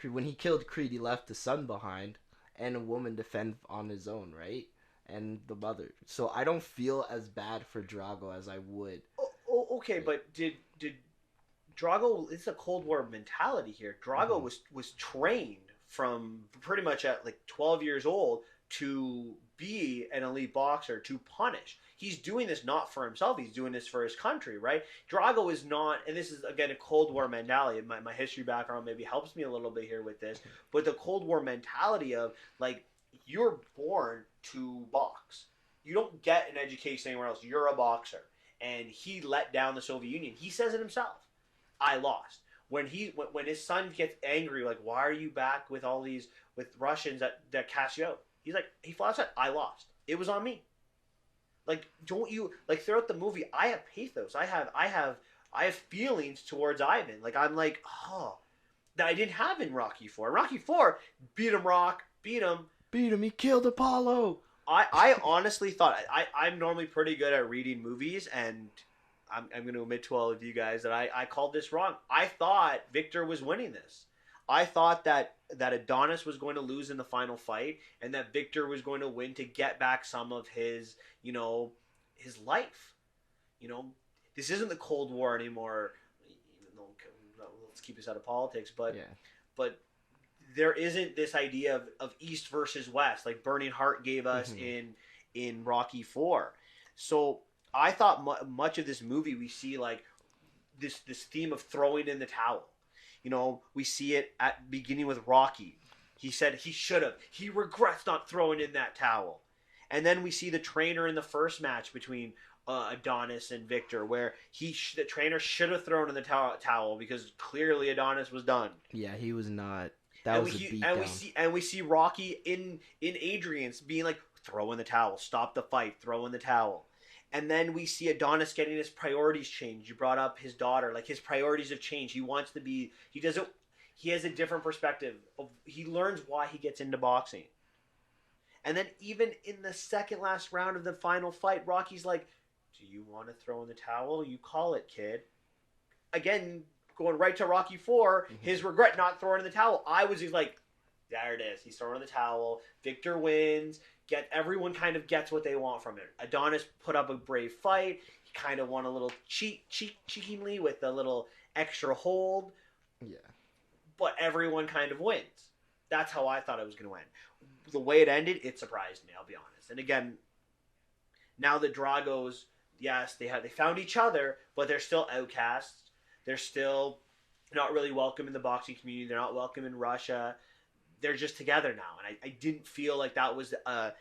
when he killed Creed, he left the son behind and a woman to fend on his own, right? And the mother. So I don't feel as bad for Drago as I would. Okay, but did Drago? It's a Cold War mentality here. Drago was trained from pretty much at like 12 years old to be an elite boxer, to punish. He's doing this not for himself. He's doing this for his country, right? Drago is not, and this is, again, a Cold War mentality. My history background maybe helps me a little bit here with this, but the Cold War mentality of, like, you're born to box. You don't get an education anywhere else. You're a boxer, and he let down the Soviet Union. He says it himself. I lost. When his son gets angry, like, why are you back with all these with Russians that cast you out? He's like, he flat said, I lost. It was on me. Like, don't you like throughout the movie? I have pathos. I have feelings towards Ivan. Like, I'm like, oh, that I didn't have in Rocky 4. Rocky 4 beat him, beat him. He killed Apollo. I honestly thought I'm normally pretty good at reading movies, and I'm going to admit to all of you guys that I called this wrong. I thought Victor was winning this. I thought that Adonis was going to lose in the final fight, and that Victor was going to win to get back some of his, his life. This isn't the Cold War anymore. Even though, let's keep this out of politics, but yeah. But there isn't this idea of East versus West like Burning Heart gave us in Rocky 4. So I thought much of this movie we see like this theme of throwing in the towel. We see it at beginning with Rocky. He said he should have. He regrets not throwing in that towel. And then we see the trainer in the first match between Adonis and Victor, where the trainer should have thrown in the towel because clearly Adonis was done. Yeah, he was not. That was a beatdown. And we see Rocky in Adrian's being like, throw in the towel, stop the fight, throw in the towel. And then we see Adonis getting his priorities changed. You brought up his daughter. Like, his priorities have changed. He wants to be... He has a different perspective. He learns why he gets into boxing. And then even in the second last round of the final fight, Rocky's like, do you want to throw in the towel? You call it, kid. Again, going right to Rocky 4, his regret not throwing in the towel. He's like, there it is. He's throwing in the towel. Victor wins. Everyone kind of gets what they want from it. Adonis put up a brave fight. He kind of won a little cheekily with a little extra hold. Yeah. But everyone kind of wins. That's how I thought it was going to end. The way it ended, it surprised me, I'll be honest. And again, now the Dragos, yes, they found each other, but they're still outcasts. They're still not really welcome in the boxing community. They're not welcome in Russia. They're just together now, and I didn't feel like that was I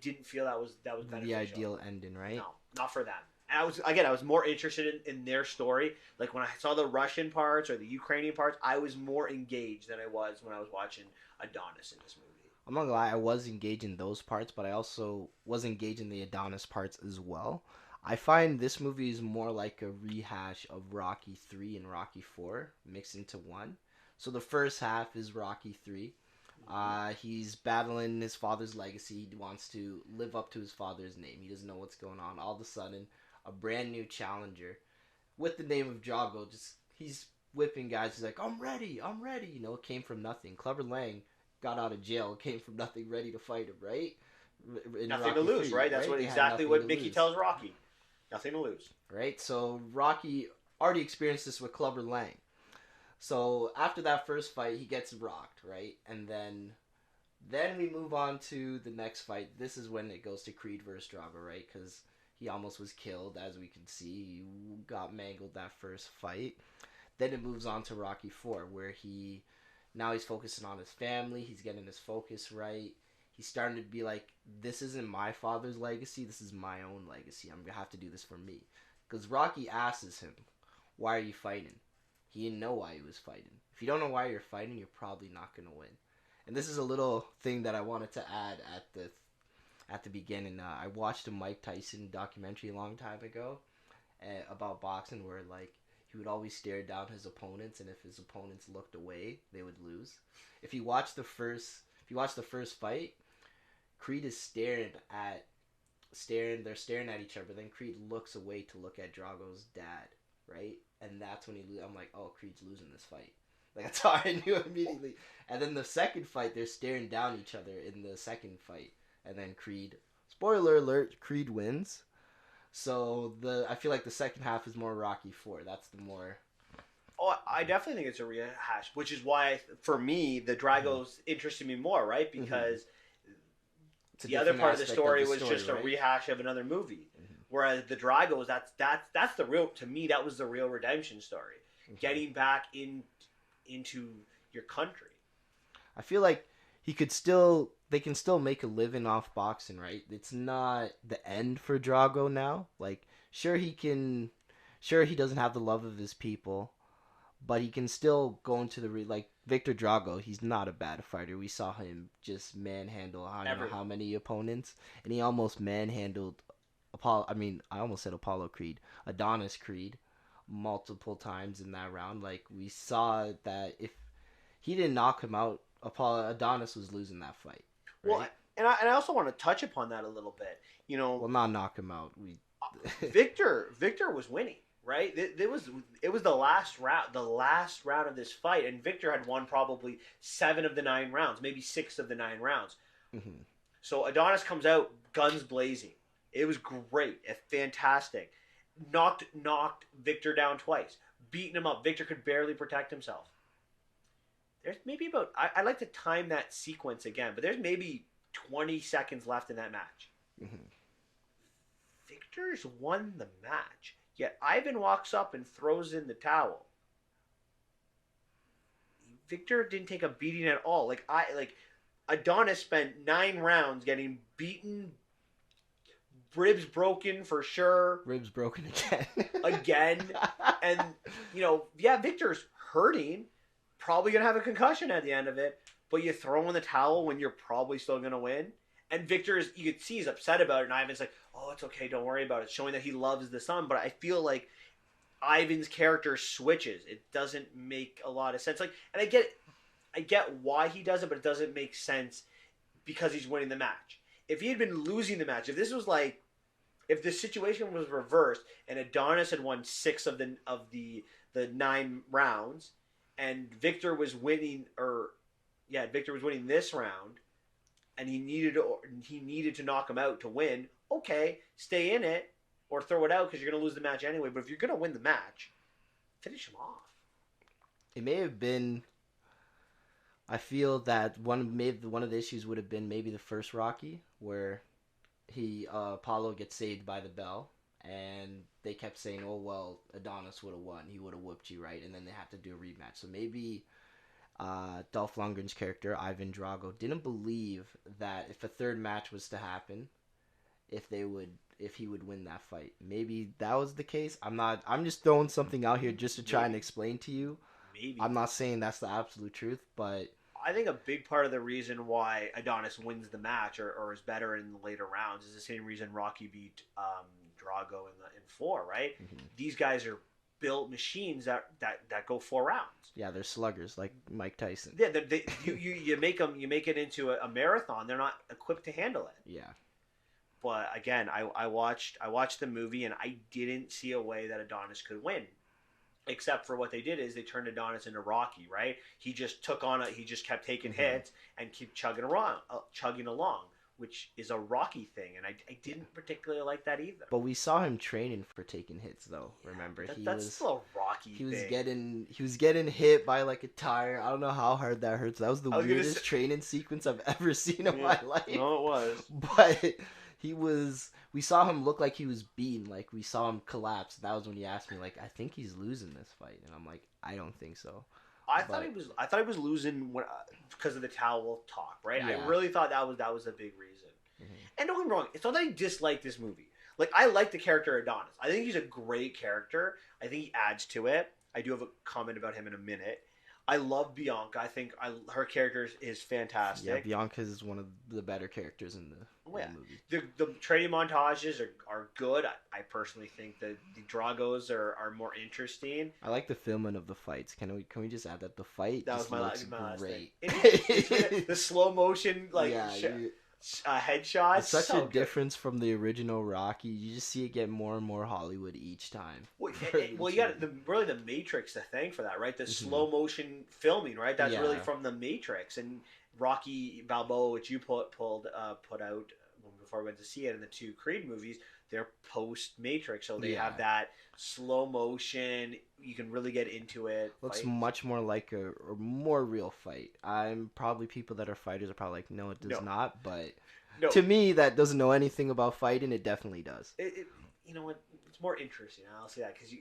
didn't feel that was beneficial. The ideal ending, right? No, not for them. And I was more interested in their story. Like, when I saw the Russian parts or the Ukrainian parts, I was more engaged than I was when I was watching Adonis in this movie. I'm not gonna lie, I was engaged in those parts, but I also was engaged in the Adonis parts as well. I find this movie is more like a rehash of Rocky 3 and Rocky 4 mixed into one. So the first half is Rocky 3. He's battling his father's legacy. He wants to live up to his father's name. He doesn't know what's going on. All of a sudden, a brand new challenger with the name of Drago, he's whipping guys. He's like, I'm ready. It came from nothing. Clubber Lang got out of jail, came from nothing, ready to fight him, right? Nothing to lose, right? That's exactly what Mickey tells Rocky. Nothing to lose. Right? So Rocky already experienced this with Clubber Lang. So after that first fight, he gets rocked, right? And then we move on to the next fight. This is when it goes to Creed versus Drago, right? Because he almost was killed, as we can see. He got mangled that first fight. Then it moves on to Rocky 4, where now he's focusing on his family. He's getting his focus right. He's starting to be like, this isn't my father's legacy. This is my own legacy. I'm going to have to do this for me. Because Rocky asks him, why are you fighting? He didn't know why he was fighting. If you don't know why you're fighting, you're probably not going to win. And this is a little thing that I wanted to add at the beginning. I watched a Mike Tyson documentary a long time ago about boxing, where like he would always stare down his opponents, and if his opponents looked away, they would lose. If you watch the first fight, Creed is staring at each other, but then Creed looks away to look at Drago's dad, right? And that's when I'm like, oh, Creed's losing this fight. Like, that's how I knew immediately. And then the second fight, they're staring down each other in the second fight. And then Creed, spoiler alert, Creed wins. So I feel like the second half is more Rocky 4. That's the more... Oh, I definitely think it's a rehash, which is why, for me, the Dragos interested me more, right? Because the other part of the story was just a rehash of another movie. Whereas the Dragos, that's the real, to me, that was the real redemption story. Getting back into your country. I feel like they can still make a living off boxing, right? It's not the end for Drago now. Like, sure he doesn't have the love of his people, but he can still go into like Victor Drago. He's not a bad fighter. We saw him just manhandle I don't know how many opponents, and he almost manhandled Apollo. I mean, I almost said Apollo Creed, Adonis Creed, multiple times in that round. Like, we saw that if he didn't knock him out, Adonis was losing that fight. Right? Well, and I also want to touch upon that a little bit. You know, well, not knock him out. Victor was winning, right? It was the last round of this fight, and Victor had won probably 7 of the 9 rounds, maybe 6 of the 9 rounds. Mm-hmm. So Adonis comes out guns blazing. It was great, fantastic. Knocked Victor down twice, beating him up. Victor could barely protect himself. There's maybe about I'd like to time that sequence again, but there's maybe 20 seconds left in that match. Mm-hmm. Victor's won the match, yet Ivan walks up and throws in the towel. Victor didn't take a beating at all. Like Adonis spent 9 rounds getting beaten, ribs broken for sure. Ribs broken again. Again. And, Victor's hurting. Probably going to have a concussion at the end of it. But you throw in the towel when you're probably still going to win. And Victor, you could see he's upset about it. And Ivan's like, oh, it's okay. Don't worry about it. Showing that he loves the son. But I feel like Ivan's character switches. It doesn't make a lot of sense. Like, and I get why he does it, but it doesn't make sense because he's winning the match. If he had been losing the match, if the situation was reversed and Adonis had won 6 of the 9 rounds, and Victor was winning this round, and he needed to knock him out to win. Okay, stay in it or throw it out because you're going to lose the match anyway. But if you're going to win the match, finish him off. It may have been. I feel that one of the issues would have been maybe the first Rocky, where Apollo gets saved by the bell, and they kept saying, "Oh well, Adonis would have won. He would have whooped you, right?" And then they have to do a rematch. So maybe Dolph Lundgren's character Ivan Drago didn't believe that if a third match was to happen, if he would win that fight. Maybe that was the case. I'm just throwing something out here just to try and explain to you. Maybe. I'm not saying that's the absolute truth, but I think a big part of the reason why Adonis wins the match or is better in the later rounds is the same reason Rocky beat Drago in 4, right? Mm-hmm. These guys are built machines that go 4 rounds. Yeah, they're sluggers like Mike Tyson. Yeah, you make it into a marathon. They're not equipped to handle it. Yeah. But again, I watched the movie and I didn't see a way that Adonis could win. Except for what they did is they turned Adonis into Rocky, right? He just he just kept taking hits and keep chugging along, which is a Rocky thing, and I didn't particularly like that either. But we saw him training for taking hits, though. Remember, that's still a Rocky. He was getting hit by like a tire. I don't know how hard that hurts. That was the weirdest training sequence I've ever seen in my life. No, it was. But we saw him look like he was beaten. Like, we saw him collapse. That was when he asked me, like, I think he's losing this fight. And I'm like, I don't think so. I thought he was losing because of the towel talk, right? Yeah. I really thought that was a big reason. Mm-hmm. And don't get me wrong, it's not that I dislike this movie. Like, I like the character Adonis. I think he's a great character. I think he adds to it. I do have a comment about him in a minute. I love Bianca. I think her character is fantastic. Yeah, Bianca is one of the better characters in the movie. The training montages are good. I personally think that the Dragos are more interesting. I like the filming of the fights. Can we just add that the fight that was my last great. The slow motion headshots. It's such a difference from the original Rocky. You just see it get more and more Hollywood each time. Well, you got the Matrix to thank for that, right? The slow motion filming, right? That's really from the Matrix. And Rocky Balboa, which you put out before we went to see it in the 2 Creed movies, they're post Matrix, so they have that slow motion. You can really get into it. Looks much more like a more real fight. People that are fighters are probably like, no, it does not. But to me, that doesn't know anything about fighting, it definitely does. You know what? It's more interesting. I'll say that because you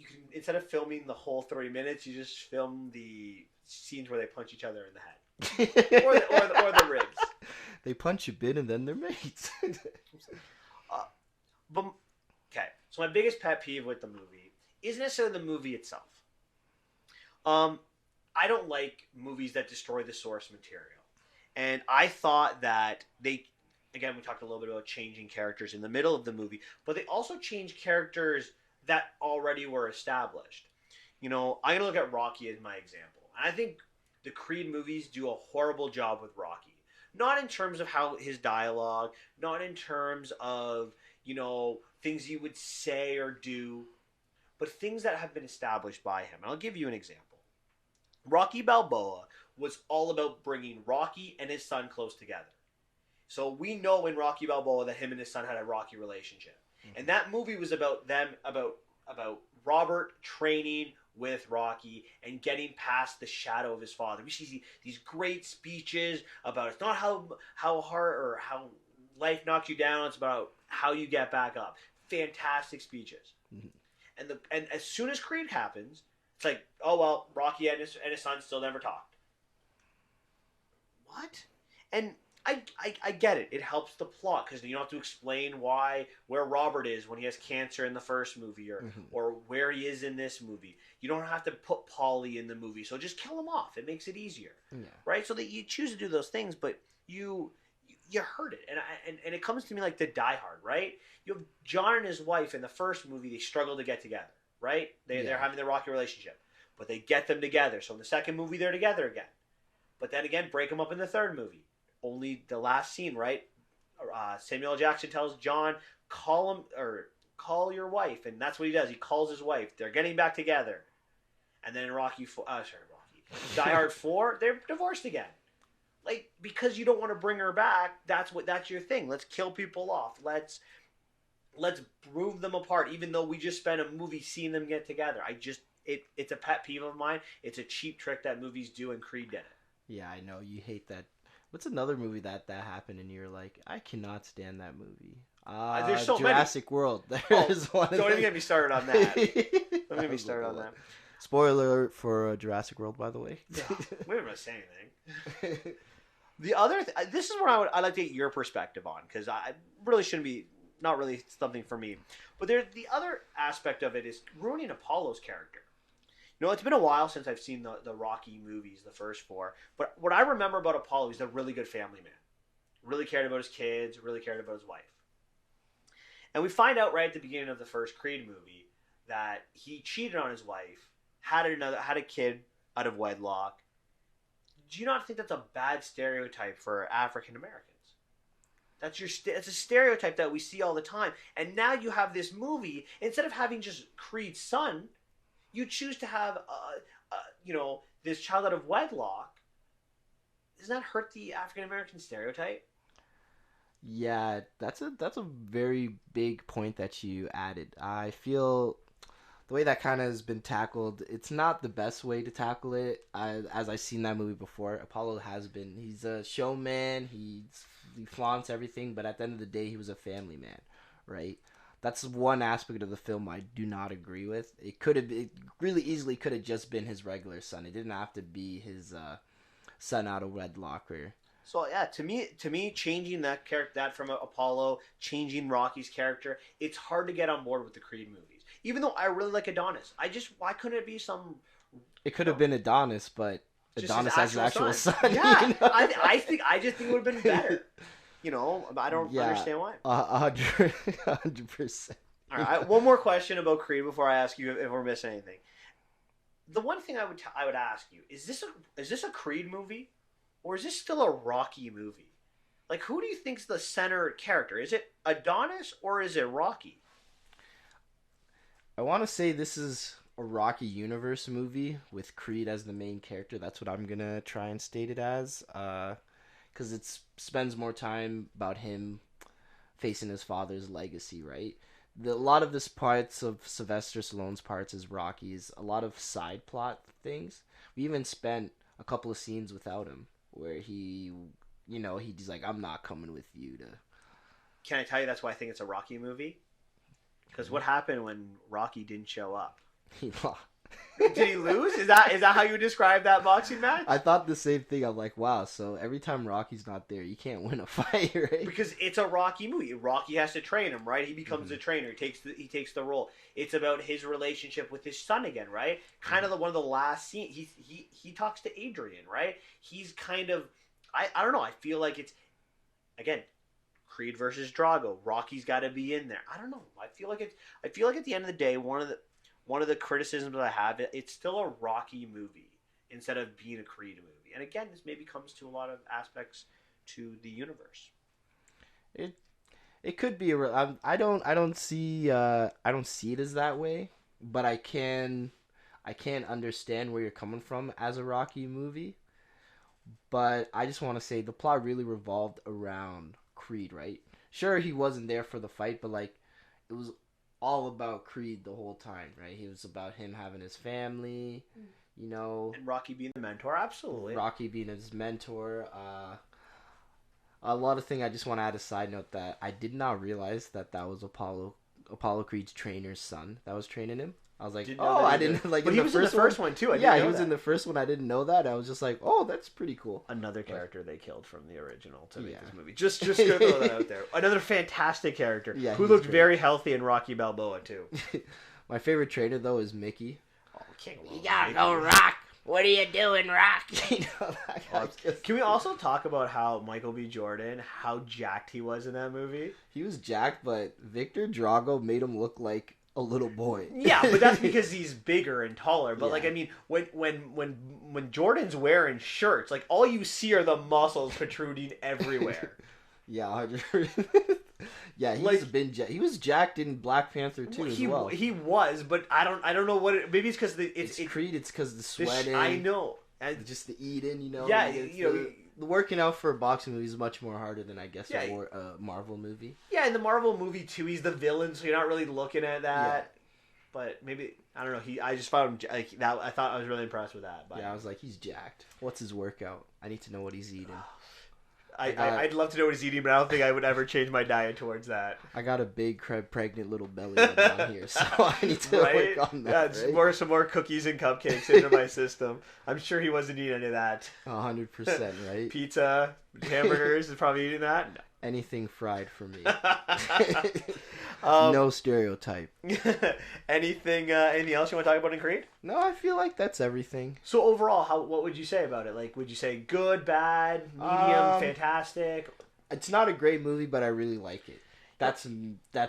can, instead of filming the whole 30 minutes, you just film the scenes where they punch each other in the head. or the ribs. They punch a bit and then they're mates. Uh, but okay, so my biggest pet peeve with the movie isn't necessarily the movie itself. Um, I don't like movies that destroy the source material, and I thought that they, again, we talked a little bit about changing characters in the middle of the movie, but they also changed characters that already were established. I'm gonna look at Rocky as my example, and I think the Creed movies do a horrible job with Rocky. Not in terms of how his dialogue, not in terms of things he would say or do, but things that have been established by him. And I'll give you an example. Rocky Balboa was all about bringing Rocky and his son close together. So we know in Rocky Balboa that him and his son had a rocky relationship. Mm-hmm. And that movie was about them, about Robert training with Rocky and getting past the shadow of his father. We see these great speeches about it's not how hard or how life knocks you down, it's about how you get back up. Fantastic speeches. Mm-hmm. And as soon as Creed happens, it's like, oh well, Rocky and his son still never talked. What? And I get it. It helps the plot because you don't have to explain where Robert is when he has cancer in the first movie or where he is in this movie. You don't have to put Paulie in the movie, so just kill him off. It makes it easier, right? So that you choose to do those things, but you hurt it, and it comes to me like the Die Hard, right? You have John and his wife in the first movie. They struggle to get together, right? They're having their rocky relationship, but they get them together. So in the second movie, they're together again, but then again, break them up in the third movie. Only the last scene, right? Samuel L. Jackson tells John, call your wife, and that's what he does. He calls his wife. They're getting back together, and then in Die Hard 4, they're divorced again. Like, because you don't want to bring her back, that's your thing. Let's kill people off. Let's move them apart, even though we just spent a movie seeing them get together. It's a pet peeve of mine. It's a cheap trick that movies do, and Creed did it. Yeah, I know you hate that. What's another movie that happened and you're like, I cannot stand that movie? There's so Jurassic many. World. There's one. Don't even get me started on that. Don't get me started on that. Spoiler alert for Jurassic World, by the way. Yeah, we haven't say anything. The other, this is where I'd like to get your perspective on, because I really shouldn't be, not really something for me. But the other aspect of it is ruining Apollo's character. It's been a while since I've seen the Rocky movies, the first 4. But what I remember about Apollo, he's a really good family man. Really cared about his kids, really cared about his wife. And we find out right at the beginning of the first Creed movie that he cheated on his wife, had a kid out of wedlock. Do you not think that's a bad stereotype for African Americans? It's a stereotype that we see all the time. And now you have this movie, instead of having just Creed's son, you choose to have, this child out of wedlock. Doesn't that hurt the African American stereotype? Yeah, that's a very big point that you added. I feel the way that kind of has been tackled, it's not the best way to tackle it. As I've seen that movie before, Apollo he's a showman. He flaunts everything, but at the end of the day, he was a family man, right? That's one aspect of the film I do not agree with. It really easily could have just been his regular son. It didn't have to be his son out of wedlock. So yeah, to me, changing that character, that from Apollo, changing Rocky's character, it's hard to get on board with the Creed movies. Even though I really like Adonis, why couldn't it be some? It could have been Adonis, but Adonis has an actual son. Yeah, I just think it would have been better. I don't understand why. 100%. All right, one more question about Creed before I ask you if we're missing anything. The one thing I would ask you is this a Creed movie, or is this still a Rocky movie? Like, who do you think's the center character? Is it Adonis or is it Rocky? I want to say this is a Rocky universe movie with Creed as the main character. That's what I'm gonna try and state it as. Because it spends more time about him facing his father's legacy, right? A lot of this parts of Sylvester Stallone's parts as Rocky is a lot of side plot things. We even spent a couple of scenes without him where he's like, I'm not coming with you to... Can I tell you that's why I think it's a Rocky movie? Because what happened when Rocky didn't show up? He lost. Did he lose? Is that how you describe that boxing match? I thought the same thing. I'm like, wow. So every time Rocky's not there, you can't win a fight, right? Because it's a Rocky movie. Rocky has to train him, right? He becomes a trainer. He takes the role. It's about his relationship with his son again, right? Kind of one of the last scenes. He talks to Adrian, right? He's kind of I don't know. I feel like it's again Creed versus Drago. Rocky's got to be in there. I don't know. I feel like at the end of the day, one of the criticisms that I have, it's still a Rocky movie instead of being a Creed movie. And again, this maybe comes to a lot of aspects to the universe. It could be I don't see it as that way, but I can understand where you're coming from as a Rocky movie. But I just want to say the plot really revolved around Creed, right? Sure, he wasn't there for the fight, but like it was all about Creed the whole time, right? It was about him having his family, you know, and Rocky being the mentor. Absolutely, Rocky being his mentor. A lot of things. I just want to add a side note that I did not realize that was Apollo Creed's trainer's son that was training him. I was like, I didn't like. But he was in the first one too. He was in the first one. I didn't know that. I was just like, oh, that's pretty cool. Another character they killed from the original to make this movie. Just gonna throw that out there. Another fantastic character who looked very healthy in Rocky Balboa too. My favorite trainer though is Mickey. Oh, you gotta go, Rock. What are you doing, Rock? You know, can we also talk about how Michael B. Jordan, how jacked he was in that movie? He was jacked, but Victor Drago made him look like a little boy. Yeah, but that's because he's bigger and taller. But like, I mean, when Jordan's wearing shirts, like all you see are the muscles protruding everywhere. Yeah, yeah, he was jacked in Black Panther too as well. He was, but I don't know what it. Maybe it's because it's Creed. It's because the sweating. I know, and just the eating. You know. Yeah, the working out for a boxing movie is much more harder than I guess a Marvel movie. Yeah, in the Marvel movie too, he's the villain, so you're not really looking at that. Yeah. But maybe I don't know. I just found him like that. I thought I was really impressed with that. But yeah, I was like, he's jacked. What's his workout? I need to know what he's eating. I'd love to know what he's eating, but I don't think I would ever change my diet towards that. I got a big, pregnant little belly down here, so I need to work on that. Yeah, right? Some more cookies and cupcakes into my system. I'm sure he wasn't eating any of that. 100%, right? Pizza, hamburgers, is probably eating that. No. Anything fried for me. No stereotype. Anything else you want to talk about in Creed? No, I feel like that's everything. So overall, what would you say about it? Like, would you say good, bad, medium, fantastic? It's not a great movie, but I really like it. That's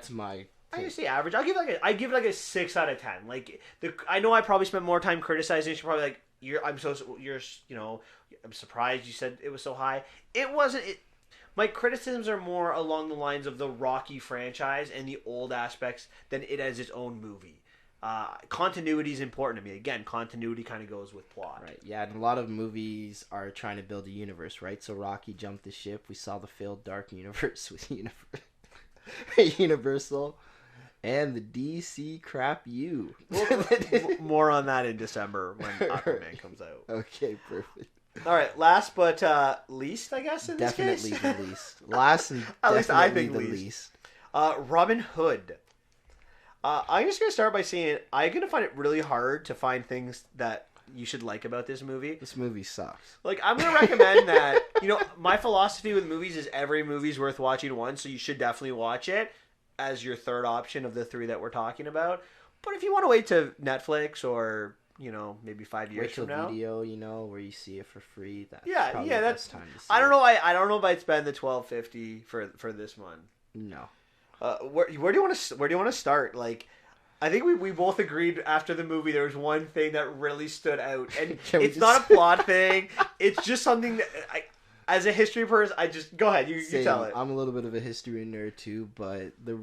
my. I say average. I give it like a 6 out of 10. Like I know I probably spent more time criticizing. You're probably like I'm surprised you said it was so high. It wasn't. My criticisms are more along the lines of the Rocky franchise and the old aspects than it as its own movie. Continuity is important to me. Again, continuity kind of goes with plot. Right, yeah, and a lot of movies are trying to build a universe, right? So Rocky jumped the ship. We saw the failed Dark Universe with Universal and the DC crap you. More on that in December when Aquaman comes out. Okay, perfect. All right, last but least, I guess, in definitely this case? the least. Last and at least I think the least. Robin Hood. I'm just going to start by saying I'm going to find it really hard to find things that you should like about this movie. This movie sucks. Like, I'm going to recommend that, my philosophy with movies is every movie's worth watching once, so you should definitely watch it as your third option of the 3 that we're talking about. But if you want to wait to Netflix or... maybe 5 years from now. Video, where you see it for free. That's probably the best time to see I don't know. I don't know if I'd spend the $12.50 for this one. No. Where do you want to start? Like, I think we both agreed after the movie there was one thing that really stood out, and it's not a plot thing. It's just something that as a history person, go ahead. You tell it. I'm a little bit of a history nerd too, but the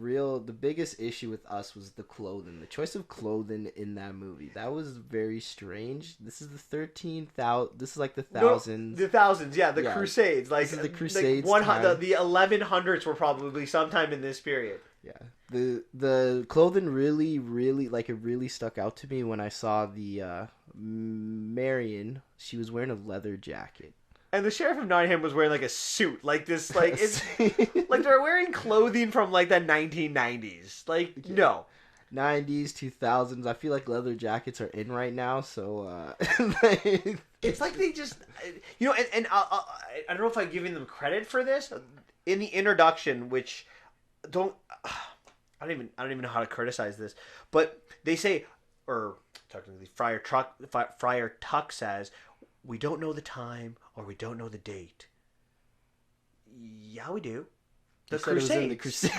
biggest issue with us was the clothing. The choice of clothing in that movie. That was very strange. This is the 13,000. This is like the thousands. The thousands, yeah. The Crusades. Like, this is the Crusades. The 1100s were probably sometime in this period. Yeah. The clothing really, really, like, it really stuck out to me when I saw the Marion. She was wearing a leather jacket. And the Sheriff of Nottingham was wearing like a suit, like this, like it's like they're wearing clothing from like the 1990s. Like, no. 90s, 2000s. I feel like leather jackets are in right now, so It's like they just, and I don't know if I'm giving them credit for this in the introduction, which don't I don't even know how to criticize this, but they say, or technically Friar Tuck says, we don't know the time or we don't know the date. Yeah, we do. The Crusades.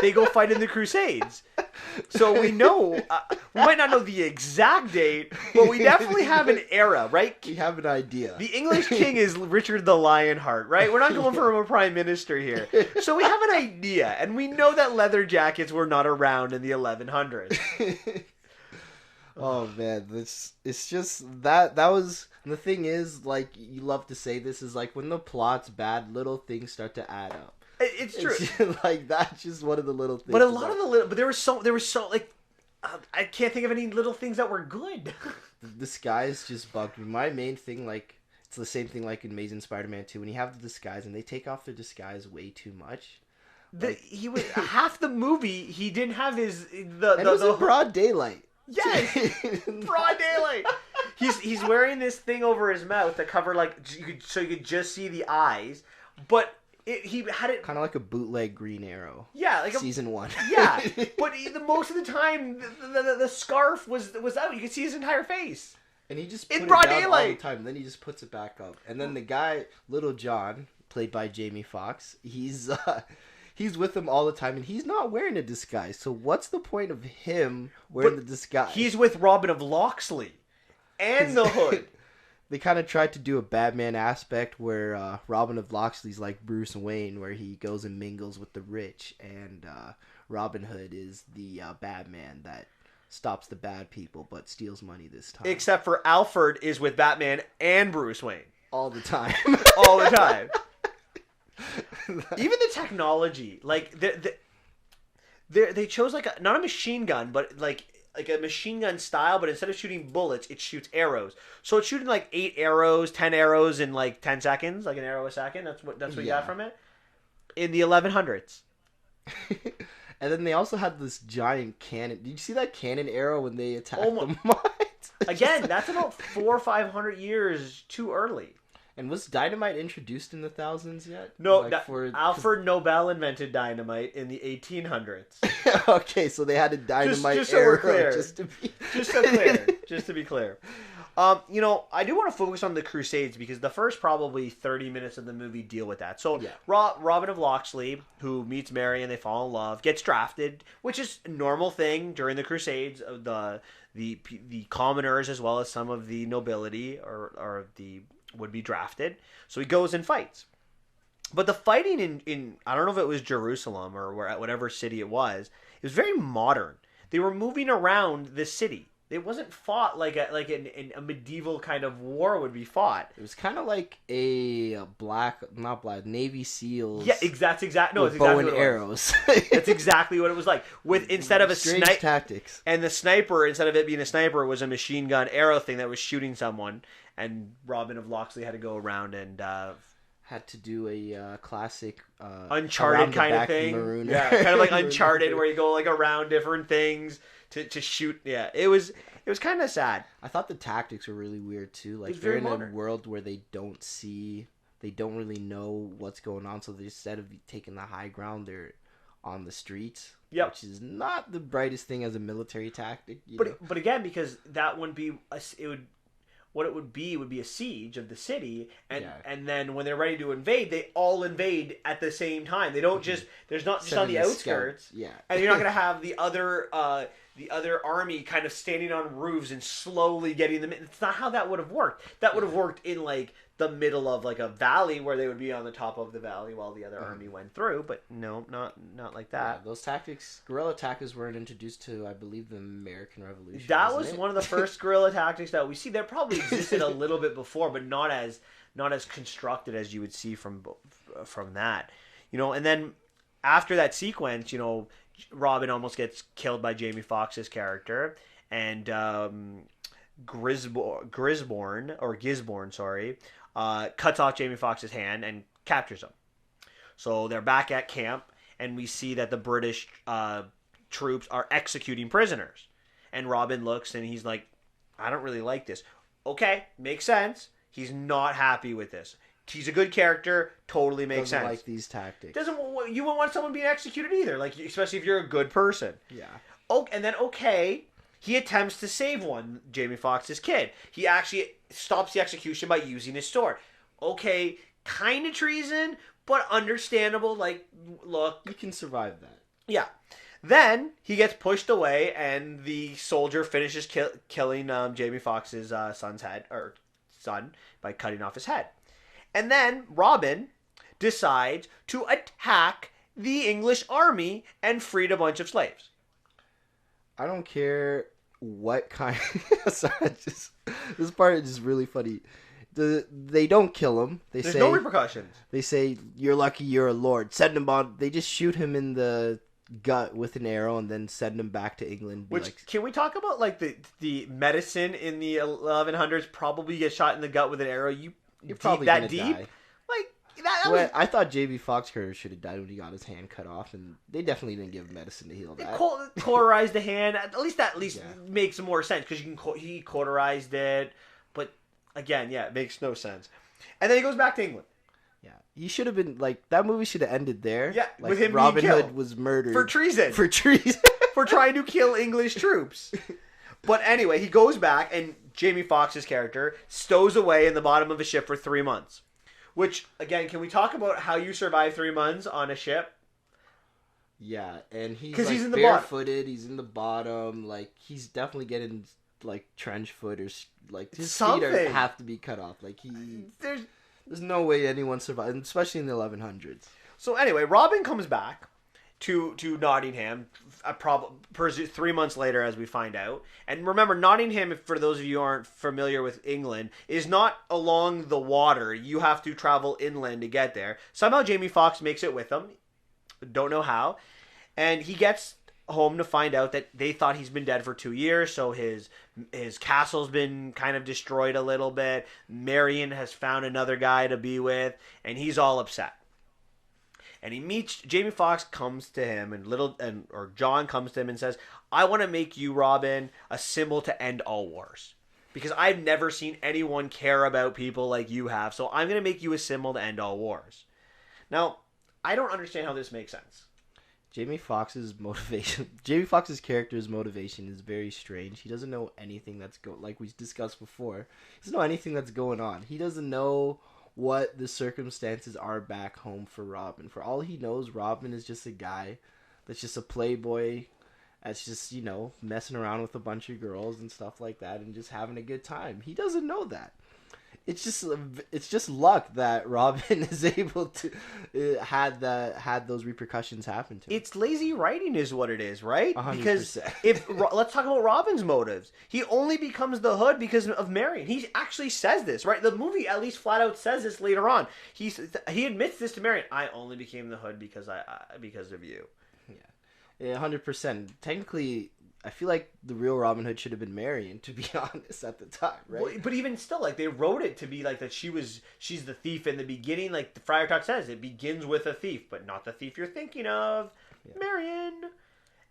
They go fight in the Crusades. So we know, we might not know the exact date, but we definitely have an era, right? We have an idea. The English king is Richard the Lionheart, right? We're not going for a prime minister here. So we have an idea, and we know that leather jackets were not around in the 1100s. Oh man, it's just that was the thing is, like, you love to say this is like when the plot's bad, little things start to add up. It's true. It's like that's just one of the little things. But a lot of the little, but there were so like, I can't think of any little things that were good. The disguise just bugged me. My main thing, like, it's the same thing like in Amazing Spider-Man 2 when you have the disguise and they take off their disguise way too much. He was half the movie. He didn't have it was in broad daylight. Yes, broad daylight. He's wearing this thing over his mouth that covered so you could just see the eyes, but he had it kind of like a bootleg Green Arrow. Yeah, like season 1. Yeah, but most of the time the scarf was out. You could see his entire face, and he just put in broad it down daylight all the time. And then he just puts it back up, and then the guy, Little John, played by Jamie Foxx, he's with him all the time, and he's not wearing a disguise. So what's the point of him wearing the disguise? He's with Robin of Locksley and the Hood. They kind of tried to do a Batman aspect where Robin of Locksley's like Bruce Wayne, where he goes and mingles with the rich, and Robin Hood is the Batman that stops the bad people but steals money this time. Except for Alfred is with Batman and Bruce Wayne. All the time. All the time. Even the technology, like they chose like not a machine gun, but like a machine gun style, but instead of shooting bullets, it shoots arrows. So it's shooting like 8 arrows, 10 arrows in like 10 seconds, like an arrow a second. That's what you got from it in the 1100s. And then they also had this giant cannon. Did you see that cannon arrow when they attacked the mines? Again, that's about 400 or 500 years too early. And was dynamite introduced in the thousands yet? No, Alfred Nobel invented dynamite in the 1800s. Okay, so they had a dynamite just so we're arrow clear. Just to be clear. I do want to focus on the Crusades because the first probably 30 minutes of the movie deal with that. So Robin of Locksley, who meets Mary and they fall in love, gets drafted, which is a normal thing during the Crusades. The commoners as well as some of the nobility or the would be drafted. So he goes and fights. But the fighting in I don't know if it was Jerusalem or whatever city it was very modern. They were moving around the city. It wasn't fought like a medieval kind of war would be fought. It was kind of like a Navy SEALs. Yeah, that's exactly. No, it's bow exactly and arrows. That's exactly what it was like. With instead of a sniper tactics, and the sniper instead of it being a sniper, it was a machine gun arrow thing that was shooting someone. And Robin of Locksley had to go around and had to do a classic Uncharted kind of thing. Marooner. Yeah, kind of like Uncharted, where you go like around different things to shoot. Yeah, it was kind of sad. I thought the tactics were really weird too. Like they're in a world where they don't really know what's going on. So instead of taking the high ground, they're on the streets. Yep. Which is not the brightest thing as a military tactic. But again, because that wouldn't be what it would be a siege of the city, and then when they're ready to invade, they all invade at the same time. They don't just there's not just on the outskirts, and you're not gonna have the other army kind of standing on roofs and slowly getting them in. It's not how that would have worked. That would have worked in like the middle of like a valley where they would be on the top of the valley while the other army went through. But no, not like that. Yeah, those guerrilla tactics weren't introduced to, I believe, the American Revolution. That was one of the first guerrilla tactics that we see. There probably existed a little bit before, but not as constructed as you would see from that. And then after that sequence, Robin almost gets killed by Jamie Foxx's character, and Gisborne, sorry, cuts off Jamie Foxx's hand and captures him. So they're back at camp, and we see that the British troops are executing prisoners. And Robin looks and he's like, I don't really like this. Okay, makes sense. He's not happy with this. He's a good character. Totally makes sense. Like these tactics. You won't want someone being executed either. Like, especially if you're a good person. Yeah. Oh, and then he attempts to save Jamie Foxx's kid. He actually stops the execution by using his sword. Okay, kind of treason, but understandable. Like, look, you can survive that. Yeah. Then he gets pushed away, and the soldier finishes killing Jamie Foxx's son by cutting off his head. And then Robin decides to attack the English army and freed a bunch of slaves. I don't care what kind. Sorry, this part is just really funny. They don't kill him. There's no repercussions. They say, "You're lucky you're a lord." Send him on. They just shoot him in the gut with an arrow and then send him back to England. Can we talk about like the medicine in the 1100s? Probably get shot in the gut with an arrow. You're probably that deep. Die. Like that. I thought J.B. Foxx should have died when he got his hand cut off, and they definitely didn't give him medicine to heal that. Cauterized the hand. At least makes more sense because he cauterized it. But again, it makes no sense. And then he goes back to England. Yeah, he should have been like that. Movie should have ended there. Yeah, like, with him Robin being killed Hood was murdered for treason. For trying to kill English troops. But anyway, he goes back, and Jamie Foxx's character stows away in the bottom of a ship for 3 months. Which, again, can we talk about how you survive 3 months on a ship? Yeah, and he's in the barefooted. He's in the bottom. Like, he's definitely getting like trench foot or like his feet have to be cut off. Like there's no way anyone survived, especially in the 1100s. So anyway, Robin comes back to Nottingham, 3 months later, as we find out. And remember, Nottingham, for those of you who aren't familiar with England, is not along the water. You have to travel inland to get there. Somehow Jamie Foxx makes it with them. Don't know how. And he gets home to find out that they thought he's been dead for 2 years, so his castle's been kind of destroyed a little bit. Marion has found another guy to be with, and he's all upset. And he meets Jamie Foxx, comes to him, or John comes to him and says, "I want to make you, Robin, a symbol to end all wars, because I've never seen anyone care about people like you have. So I'm going to make you a symbol to end all wars." Now, I don't understand how this makes sense. Jamie Foxx's character's motivation is very strange. He doesn't know anything like we discussed before. He doesn't know anything that's going on. He doesn't know what the circumstances are back home for Robin. For all he knows, Robin is just a guy that's just a playboy that's just, messing around with a bunch of girls and stuff like that and just having a good time. He doesn't know that. It's just luck that Robin is able to had those repercussions happen to him. It's lazy writing is what it is, right? 100%. Because let's talk about Robin's motives. He only becomes the Hood because of Marion. He actually says this, right? The movie at least flat out says this later on. He admits this to Marion. I only became the Hood because of you. Yeah, 100%. Technically, I feel like the real Robin Hood should have been Marion, to be honest, at the time, right? Well, but even still, like, they wrote it to be like that she's the thief in the beginning. Like the Friar Tuck says, it begins with a thief, but not the thief you're thinking of, Marion.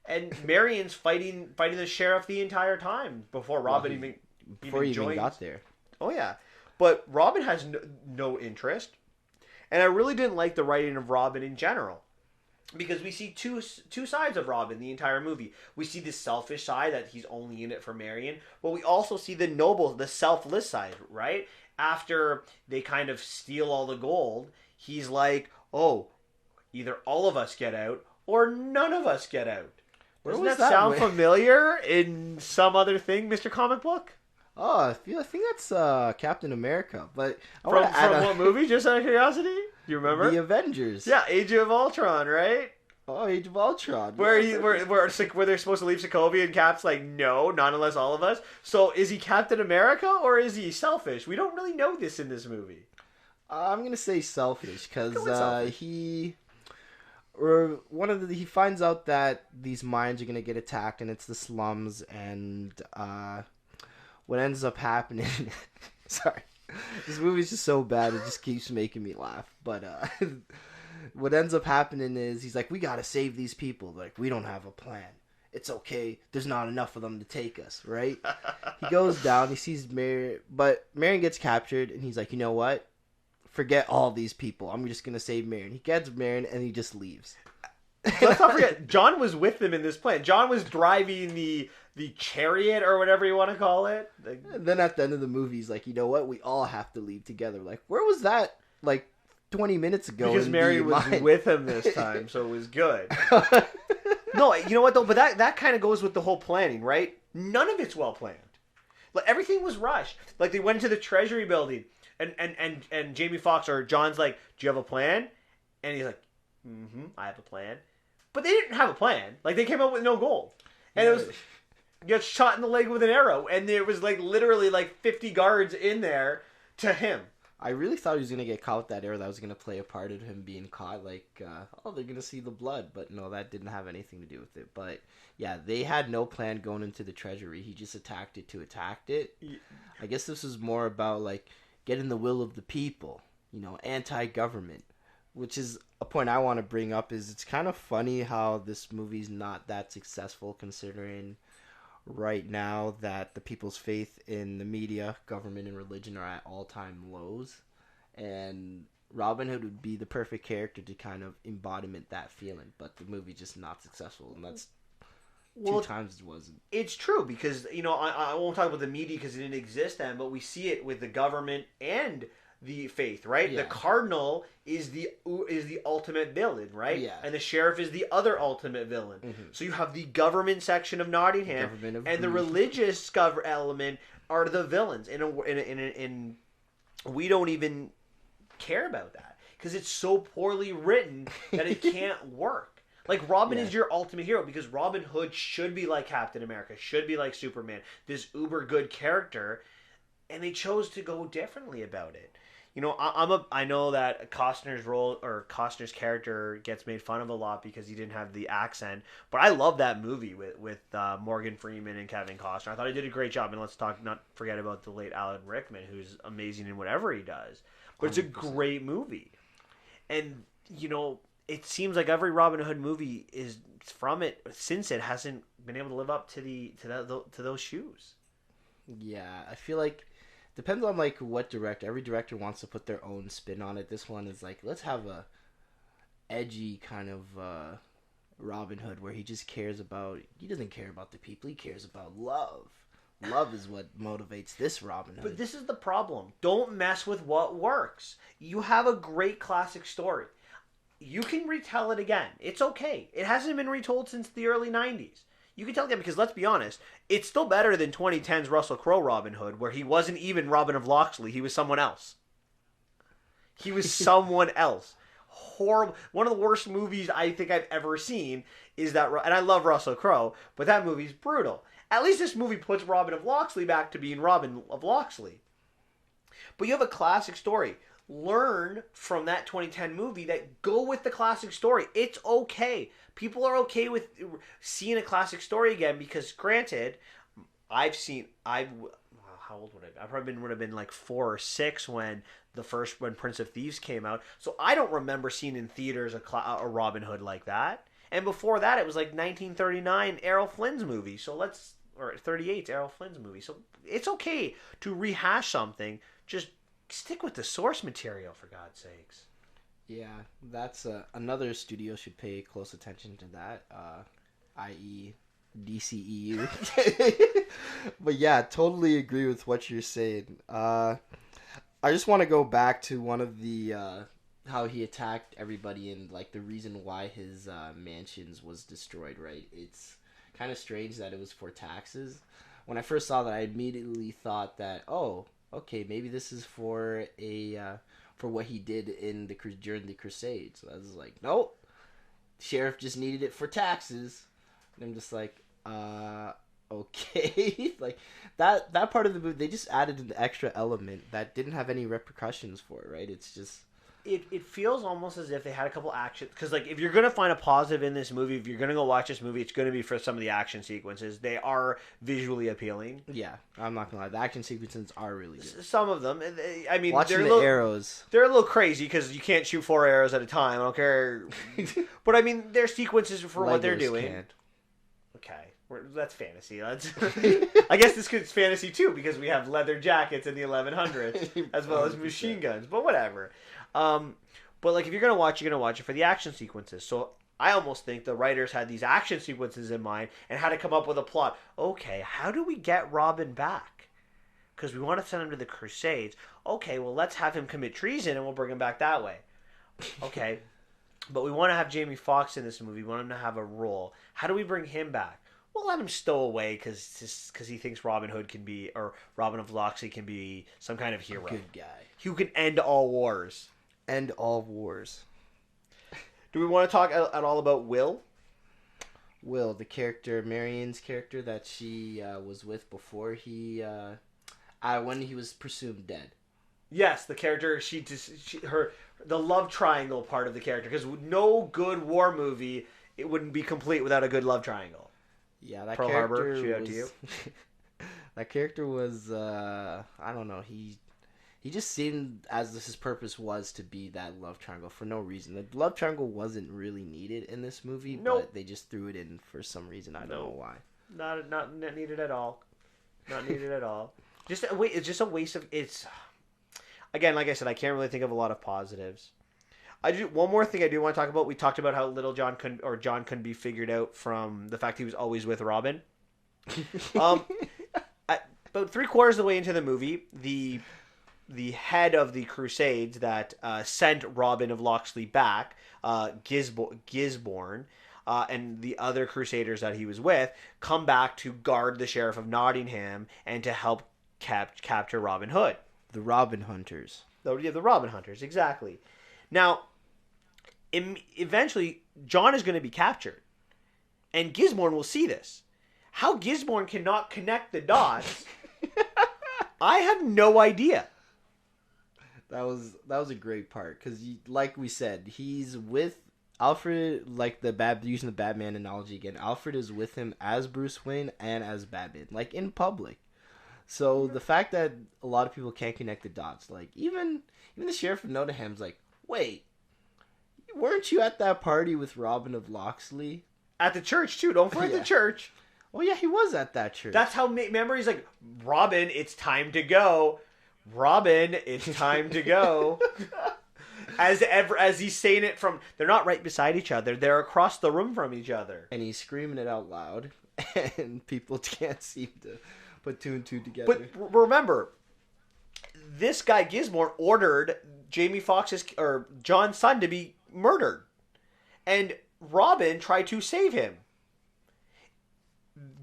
And Marion's fighting the sheriff the entire time before Robin even got there. Oh yeah, but Robin has no interest, and I really didn't like the writing of Robin in general. Because we see two sides of Robin the entire movie. We see the selfish side, that he's only in it for Marion. But we also see the noble, the selfless side, right? After they kind of steal all the gold, he's like, oh, either all of us get out or none of us get out. Doesn't that sound familiar in some other thing, Mr. Comic Book? Oh, I think that's Captain America. But from what movie, just out of curiosity? Do you remember? The Avengers. Yeah, Age of Ultron, right? Oh, Age of Ultron. Where they're supposed to leave Sokovia and Cap's like, no, not unless all of us. So is he Captain America or is he selfish? We don't really know this in this movie. I'm going to say selfish because he finds out that these mines are going to get attacked and it's the slums, and what ends up happening... Sorry. This movie's just so bad, it just keeps making me laugh. But what ends up happening is he's like, we gotta save these people. Like, we don't have a plan. it's okay. There's not enough of them to take us, right? He goes down. He sees Marion, but Marion gets captured, and he's like, you know what? Forget all these people. I'm just gonna save Marion. He gets Marion, and he just leaves. Let's not forget, John was with them in this plan. John was driving the chariot or whatever you want to call it. And then at the end of the movie, he's like, you know what? We all have to leave together. Like, where was that? Like 20 minutes ago. Because Mary was with him this time, so it was good. No, you know what though? But that kind of goes with the whole planning, right? None of it's well planned. Like everything was rushed. Like they went into the Treasury building, and Jamie Foxx or John's like, "Do you have a plan?" And he's like, "Mm-hmm, I have a plan." But they didn't have a plan. Like they came up with no goal, and it was get shot in the leg with an arrow, and there was like literally like 50 guards in there to him. I really thought he was gonna get caught with that arrow. That was gonna play a part of him being caught. Like, they're gonna see the blood, but no, that didn't have anything to do with it. But yeah, they had no plan going into the treasury. He just attacked it to attack it. I guess this was more about like getting the will of the people. You know, anti-government, which is a point I want to bring up. Is it's kind of funny how this movie's not that successful considering right now that the people's faith in the media, government, and religion are at all-time lows, and Robin Hood would be the perfect character to kind of embodiment that feeling, but the movie just not successful, and that's two times it wasn't. It's true, because, you know, I won't talk about the media because it didn't exist then, but we see it with the government and the faith, right? Yeah. The cardinal is the ultimate villain, right? Yeah. And the sheriff is the other ultimate villain. Mm-hmm. So you have the government section of Nottingham, and the religious element are the villains. And we don't even care about that because it's so poorly written that it can't work. Like Robin is your ultimate hero because Robin Hood should be like Captain America, should be like Superman, this uber good character, and they chose to go differently about it. You know, I know that Costner's role or Costner's character gets made fun of a lot because he didn't have the accent, but I love that movie with Morgan Freeman and Kevin Costner. I thought he did a great job, and let's not forget about the late Alan Rickman, who's amazing in whatever he does. But it's a great movie, and you know, it seems like every Robin Hood movie is from it since it hasn't been able to live up to those shoes. Yeah, I feel like. Depends on like what director. Every director wants to put their own spin on it. This one is like, let's have a edgy kind of Robin Hood where he just cares about. He doesn't care about the people. He cares about love. Love is what motivates this Robin Hood. But this is the problem. Don't mess with what works. You have a great classic story. You can retell it again. It's okay. It hasn't been retold since the early 90s. You can tell again because, let's be honest, it's still better than 2010's Russell Crowe Robin Hood, where he wasn't even Robin of Locksley. He was someone else. He was someone else. Horrible. One of the worst movies I think I've ever seen is that, and I love Russell Crowe, but that movie's brutal. At least this movie puts Robin of Locksley back to being Robin of Locksley. But you have a classic story. Learn from that 2010 movie that go with the classic story. It's okay. People are okay with seeing a classic story again because, granted, how old would I would have been like 4 or 6 when Prince of Thieves came out. So I don't remember seeing in theaters a Robin Hood like that. And before that, it was like 1939 Errol Flynn's movie. Or 38's Errol Flynn's movie. So it's okay to rehash something. Just stick with the source material, for God's sakes. Yeah, that's another studio should pay close attention to that, i.e. DCEU. But yeah, totally agree with what you're saying. I just want to go back to one of the how he attacked everybody and like the reason why his mansions was destroyed, right? It's kind of strange that it was for taxes. When I first saw that, I immediately thought that, oh, okay, maybe this is for for what he did during the Crusades. So I was like, nope, sheriff just needed it for taxes. And I'm just like, okay, like that part of the movie, they just added an extra element that didn't have any repercussions for it, right? It's just. It feels almost as if they had a couple action, because like if you're gonna find a positive in this movie, if you're gonna go watch this movie, it's gonna be for some of the action sequences. They are visually appealing. Yeah, I'm not gonna lie, the action sequences are really good. Some of them, I mean, watching arrows, they're a little crazy because you can't shoot 4 arrows at a time. I don't care, but I mean, they're sequences for what they're doing. Can't. Okay, that's fantasy. That's I guess this could fantasy too because we have leather jackets in the 1100s as well as machine guns. But whatever. But like if you're gonna watch it for the action sequences. So I almost think the writers had these action sequences in mind and had to come up with a plot. Okay, how do we get Robin back? Because we want to send him to the Crusades. Okay, well let's have him commit treason and we'll bring him back that way. Okay. But we want to have Jamie Foxx in this movie. We want him to have a role. How do we bring him back? We'll let him stow away because he thinks Robin Hood can be, or Robin of Locksley can be some kind of hero. Good guy. Who can end all wars. End all wars. Do we want to talk at all about Will? Will, the character, Marion's character that she was with before when he was presumed dead. Yes, the character, the love triangle part of the character. Because no good war movie, it wouldn't be complete without a good love triangle. Yeah, that Pearl character Harbor, shoot out was, to you. That character was, I don't know, he just seemed as his purpose was to be that love triangle for no reason. The love triangle wasn't really needed in this movie, but they just threw it in for some reason. I don't know why. Not needed at all. Not needed at all. It's just a waste of it's. Again, like I said, I can't really think of a lot of positives. One more thing I do want to talk about. We talked about how little John couldn't be figured out from the fact he was always with Robin. About 3/4 of the way into the movie, the head of the Crusades that sent Robin of Locksley back, Gisborne, and the other Crusaders that he was with, come back to guard the Sheriff of Nottingham and to help capture Robin Hood. The Robin Hunters. The Robin Hunters, exactly. Now, eventually, John is going to be captured. And Gisborne will see this. How Gisborne cannot connect the dots, I have no idea. That was a great part. Because, like we said, he's with Alfred, like using the Batman analogy again, Alfred is with him as Bruce Wayne and as Batman, like in public. So the fact that a lot of people can't connect the dots, like even the Sheriff of Nottingham's like, wait, weren't you at that party with Robin of Locksley? At the church too. Don't forget the church. Oh yeah, he was at that church. That's how. Remember, he's like, Robin, it's time to go. Robin, it's time to go. As he's saying it they're not right beside each other. They're across the room from each other. And he's screaming it out loud, and people can't seem to put two and two together. But remember, this guy Gisborne ordered Jamie Foxx's or John's son to be murdered, and Robin tried to save him.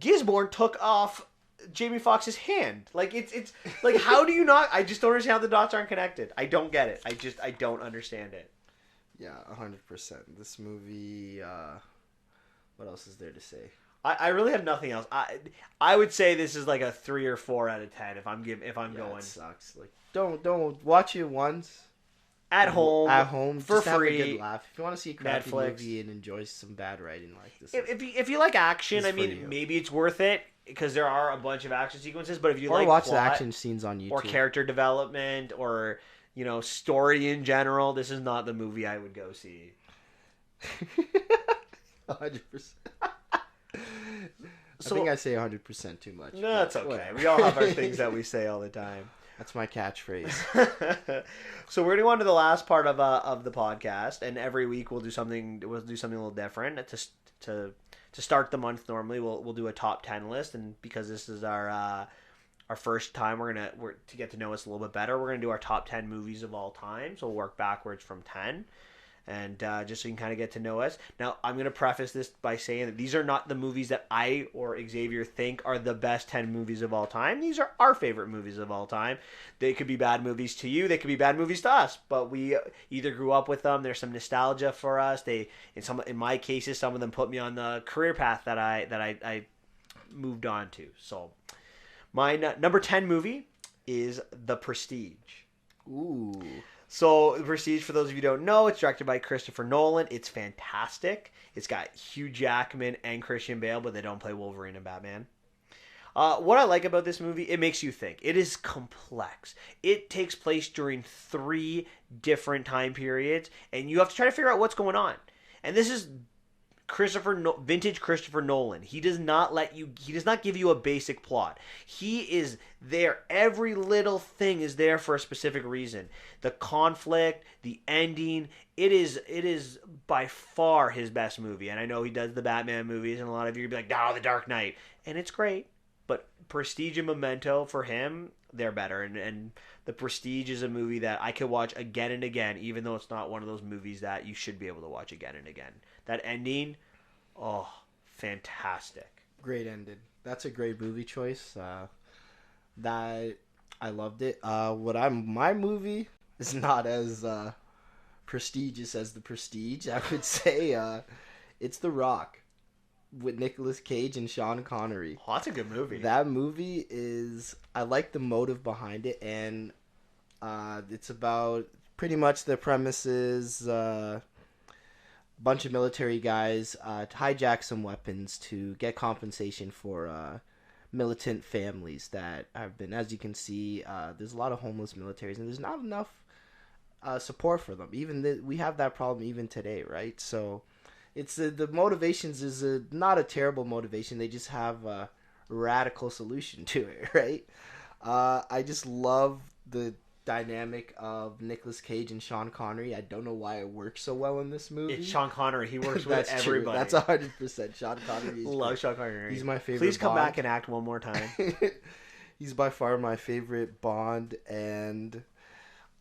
Gisborne took off Jamie Foxx's hand. Like it's like, how do you not? I just don't understand how the dots aren't connected. I don't get it. I don't understand it. Yeah, 100%. This movie. What else is there to say? I really have nothing else. I would say this is like a 3 or 4 out of 10 if I'm going. It sucks. Like don't watch it once. At home for just free. Have a good laugh. If you want to see a crappy movie and enjoy some bad writing like this, if you like action, I mean, maybe it's worth it because there are a bunch of action sequences. But if you watch plot, the action scenes on YouTube or character development or story in general, this is not the movie I would go see. 100%. I think I say 100% too much. No, it's okay. Whatever. We all have our things that we say all the time. That's my catchphrase. So we're going to go on to the last part of the podcast, and every week we'll do something. We'll do something a little different to start the month. Normally, we'll do a top 10 list, and because this is our first time, we're to get to know us a little bit better. We're gonna do our top 10 movies of all time. So we'll work backwards from 10. And just so you can kind of get to know us. Now, I'm going to preface this by saying that these are not the movies that I or Xavier think are the best 10 movies of all time. These are our favorite movies of all time. They could be bad movies to you. They could be bad movies to us. But we either grew up with them. There's some nostalgia for us. In my cases, some of them put me on the career path that I moved on to. So, my number 10 movie is The Prestige. Ooh. So, The Prestige, for those of you who don't know, it's directed by Christopher Nolan. It's fantastic. It's got Hugh Jackman and Christian Bale, but they don't play Wolverine and Batman. What I like about this movie, it makes you think. It is complex. It takes place during 3 different time periods, and you have to try to figure out what's going on. And this is vintage Christopher Nolan. He does not give you a basic plot. He is there. Every little thing is there for a specific reason. The conflict, the ending, it is by far his best movie. And I know he does the Batman movies, and a lot of you would be like, "Oh, The Dark Knight," and it's great. But Prestige and Memento, for him, they're better. And The Prestige is a movie that I could watch again and again, even though it's not one of those movies that you should be able to watch again and again. That ending, oh, fantastic. Great ending. That's a great movie choice. That I loved it. My movie is not as prestigious as The Prestige. I would say it's The Rock with Nicolas Cage and Sean Connery. Oh, that's a good movie. That movie I like the motive behind it, and it's about pretty much the premises. Bunch of military guys hijack some weapons to get compensation for militant families that have been, as you can see, there's a lot of homeless militaries, and there's not enough support for them. We have that problem even today, right? So it's the motivations is not a terrible motivation. They just have a radical solution to it, right? I just love the dynamic of Nicolas Cage and Sean Connery. I don't know why it works so well in this movie. It's Sean Connery. He works with everybody. That's 100%. Sean Connery. Love Sean Connery. He's my favorite. Please come Bond. back and act one more time. He's by far my favorite Bond, and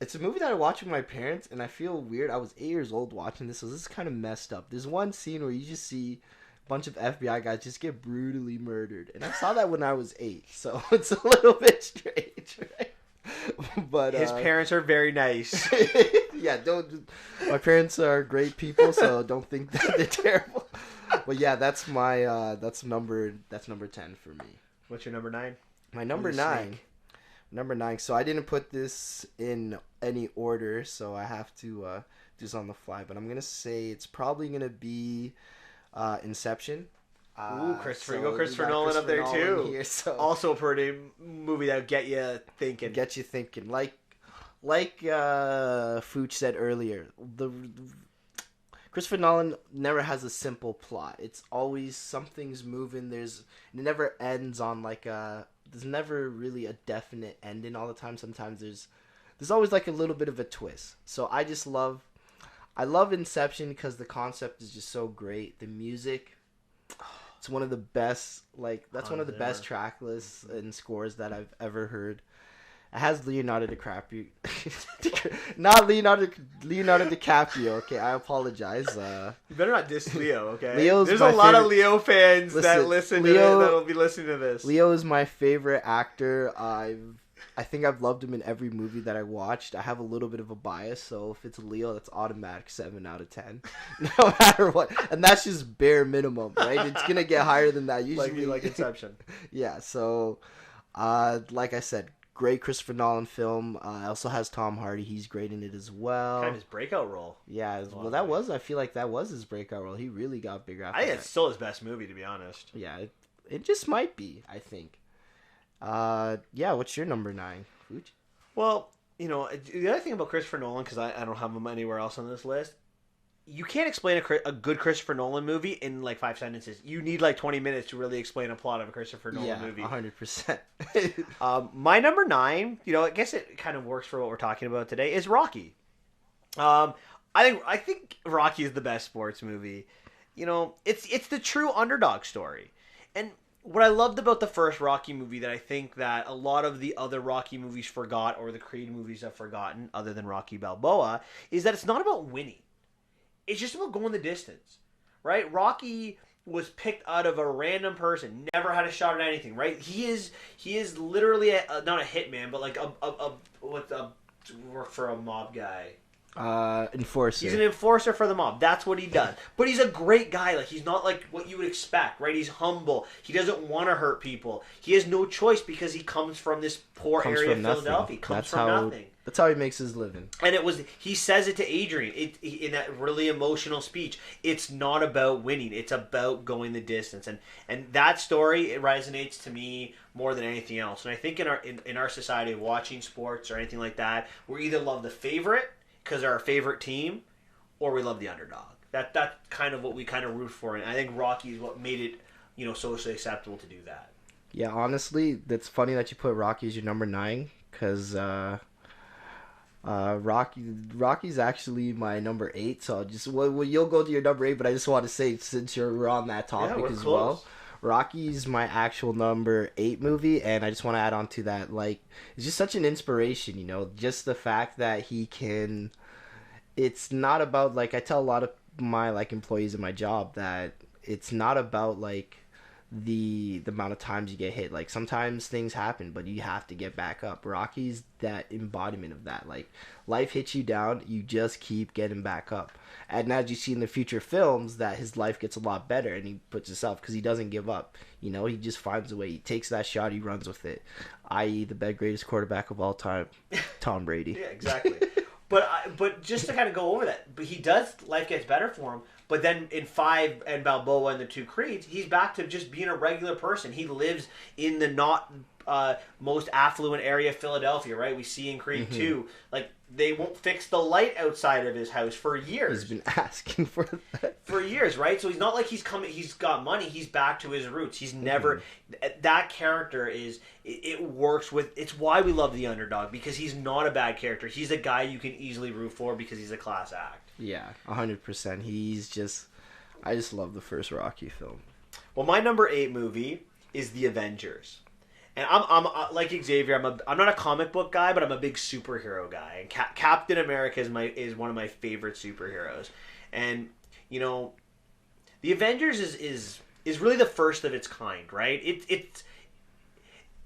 it's a movie that I watched with my parents, and I feel weird. I was 8 years old watching this, so this is kind of messed up. There's one scene where you just see a bunch of FBI guys just get brutally murdered, and I saw that when I was 8, so it's a little bit strange, right? But his parents are very nice. Yeah, my parents are great people, so don't think that they're terrible. But yeah, that's my that's number 10 for me. What's your number 9? My number 9. Number 9. So I didn't put this in any order, so I have to do this on the fly. But I'm gonna say it's probably gonna be Inception. Ooh, Christopher! You go Christopher Nolan up there too. Here, so. Also a pretty movie that get you thinking. Get you thinking. Like Fooch said earlier, the Christopher Nolan never has a simple plot. It's always something's moving. It never ends on there's never really a definite ending all the time. Sometimes there's always like a little bit of a twist. So I love Inception because the concept is just so great. The music. It's one of the best, one of the best track lists and scores that I've ever heard. It has Leonardo DiCaprio. Not Leonardo DiCaprio, okay? I apologize. You better not diss Leo, okay? There's a lot of Leo fans that'll be listening to this. Leo is my favorite actor. I think I've loved him in every movie that I watched. I have a little bit of a bias, so if it's Leo, that's automatic 7 out of 10. No matter what. And that's just bare minimum, right? It's going to get higher than that usually. Like Inception. Yeah, so like I said, great Christopher Nolan film. Also has Tom Hardy. He's great in it as well. Kind of his breakout role. Yeah, I feel like that was his breakout role. He really got bigger after I think it's still his best movie, to be honest. Yeah, it just might be, I think. Yeah, what's your number 9, Fooch? Well, the other thing about Christopher Nolan, because I don't have him anywhere else on this list, you can't explain a good Christopher Nolan movie in 5 sentences. You need 20 minutes to really explain a plot of a Christopher Nolan movie. 100%. My number 9, I guess it kind of works for what we're talking about today, is Rocky. I think Rocky is the best sports movie. It's the true underdog story. And what I loved about the first Rocky movie that I think that a lot of the other Rocky movies forgot, or the Creed movies have forgotten, other than Rocky Balboa, is that it's not about winning. It's just about going the distance, right? Rocky was picked out of a random person, never had a shot at anything, right? He is literally not a hitman, but work for a mob guy. Enforcer. He's an enforcer for the mob. That's what he does. But he's a great guy. He's not what you would expect, right? He's humble. He doesn't want to hurt people. He has no choice because he comes from this poor area of Philadelphia. He comes from nothing. That's how he makes his living. And he says it to Adrian in that really emotional speech. It's not about winning. It's about going the distance. And that story, it resonates to me more than anything else. And I think in our society of watching sports or anything like that, we either love the favorite because they're our favorite team, or we love the underdog. That's kind of what we kind of root for, and I think Rocky is what made it, socially acceptable to do that. Yeah, honestly, that's funny that you put Rocky as your number 9, because Rocky's actually my number 8. So you'll go to your number 8, but I just want to say, since we're on that topic as close. well, Rocky's my actual number 8 movie, and I just want to add on to that, like, it's just such an inspiration, just the fact that he can. It's not about, like, I tell a lot of my, like, employees in my job that it's not about, like, the amount of times you get hit. Like, sometimes things happen, but you have to get back up. Rocky's that embodiment of that. Like, life hits you down, you just keep getting back up. And as you see in the future films, that his life gets a lot better, and he puts himself, because he doesn't give up. He just finds a way. He takes that shot, he runs with it. I.e., the greatest quarterback of all time, Tom Brady. Yeah, exactly. But just to kind of go over that, but he does, life gets better for him. But then in 5 and Balboa and the 2 Creeds, he's back to just being a regular person. He lives in the not most affluent area of Philadelphia, right? We see in Creed 2, like, they won't fix the light outside of his house for years. He's been asking for that. For years, right? So he's not like he's got money. He's back to his roots. He's never... That character is... It works with... It's why we love the underdog, because he's not a bad character. He's a guy you can easily root for because he's a class act. Yeah, 100%. He's just... I just love the first Rocky film. Well, my number 8 movie is The Avengers. And I'm like Xavier. I'm not a comic book guy, but I'm a big superhero guy. And Captain America is one of my favorite superheroes. And The Avengers is really the first of its kind, right? It's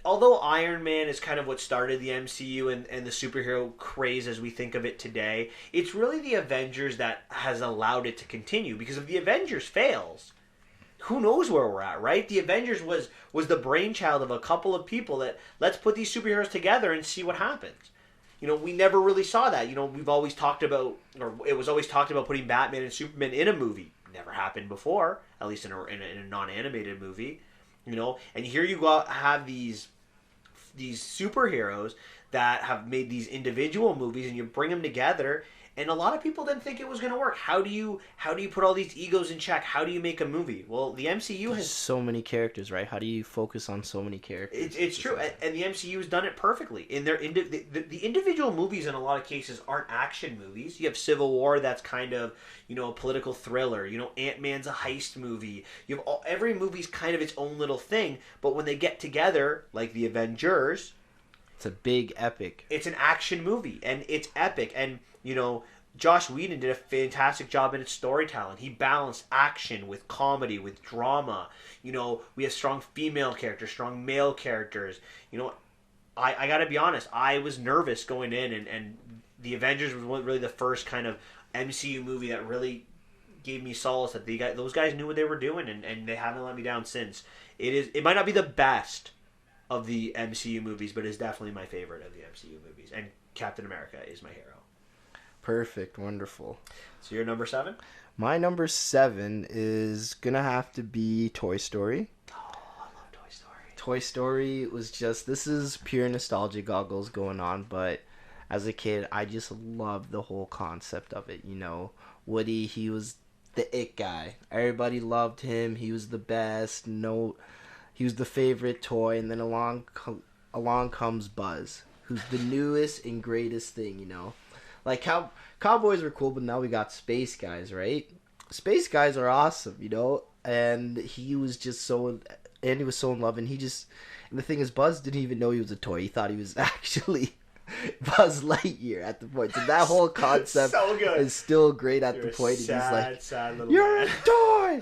although Iron Man is kind of what started the MCU and the superhero craze as we think of it today, it's really the Avengers that has allowed it to continue. Because if the Avengers fails, who knows where we're at, right? The Avengers was the brainchild of a couple of people that, let's put these superheroes together and see what happens. We never really saw that. We've always talked about, or it was always talked about, putting Batman and Superman in a movie. Never happened before, at least in a non-animated movie. And here you have these superheroes that have made these individual movies, and you bring them together. And a lot of people didn't think it was going to work. How do you put all these egos in check? How do you make a movie? Well, the MCU has so many characters, right? How do you focus on so many characters? It's true, and the MCU has done it perfectly. In their the individual movies, in a lot of cases, aren't action movies. You have Civil War, that's kind of a political thriller. Ant-Man's a heist movie. You have every movie's kind of its own little thing. But when they get together, like the Avengers, it's a big epic. It's an action movie, and it's epic. And Joss Whedon did a fantastic job in its storytelling. He balanced action with comedy, with drama. We have strong female characters, strong male characters. I got to be honest, I was nervous going in, and The Avengers was really the first kind of MCU movie that really gave me solace that those guys knew what they were doing, and they haven't let me down since. It might not be the best of the MCU movies, but it's definitely my favorite of the MCU movies. And Captain America is my hero. Perfect. Wonderful. So your number 7? My number 7 is going to have to be Toy Story. Oh, I love Toy Story. Toy Story was just... This is pure nostalgia goggles going on, but as a kid, I just loved the whole concept of it. Woody, he was the it guy. Everybody loved him. He was the best. He was the favorite toy, and then along comes Buzz, who's the newest and greatest thing, Like, cowboys were cool, but now we got space guys, right? Space guys are awesome, And he was just so... Andy was so in love, and and the thing is, Buzz didn't even know he was a toy. He thought he was actually Buzz Lightyear at the point. So that whole concept is still great at the point. Sad, and he's like, sad little "You're man. a toy!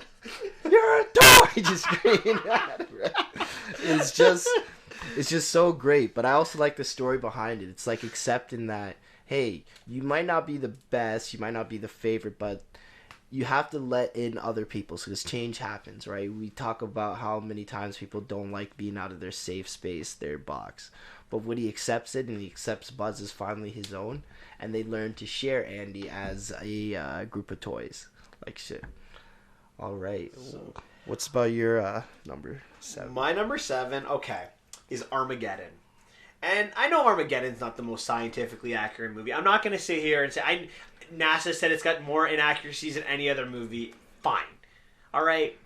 You're a toy!" Just screaming at him. Right? It's just so great. But I also like the story behind it. It's like accepting that, hey, you might not be the best, you might not be the favorite, but you have to let in other people because change happens, right? We talk about how many times people don't like being out of their safe space, their box. But when he accepts it and he accepts Buzz as finally his own, and they learn to share Andy as a group of toys. Like shit. All right. So, what's about your number 7? My number 7, is Armageddon. And I know Armageddon's not the most scientifically accurate movie. I'm not going to sit here and say... NASA said it's got more inaccuracies than any other movie. Fine. All right.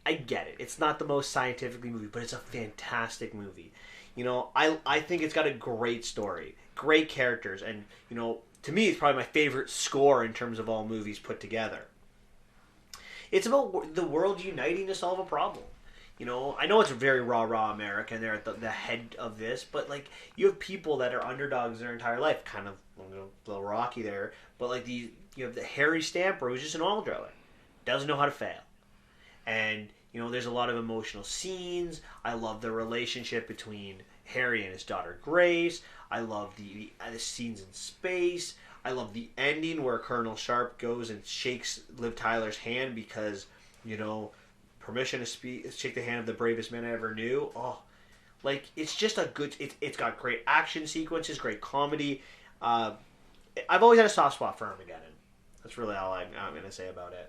I get it. It's not the most scientifically movie, but it's a fantastic movie. You know, I think it's got a great story, great characters, and, you know, to me, it's probably my favorite score in terms of all movies put together. It's about the world uniting to solve a problem. You know, I know it's a very rah-rah America, and they're at the head of this, but, like, you have people that are underdogs their entire life, kind of, you know, a little rocky there, but, like, you have the Harry Stamper, who's just an oil driller, doesn't know how to fail. And, you know, there's a lot of emotional scenes. I love the relationship between Harry and his daughter Grace. I love the scenes in space. I love the ending where Colonel Sharp goes and shakes Liv Tyler's hand because, you know, permission to shake the hand of the bravest man I ever knew. Oh, like, it's just a good... It's got great action sequences, great comedy. I've always had a soft spot for Armageddon. That's really all I'm going to say about it.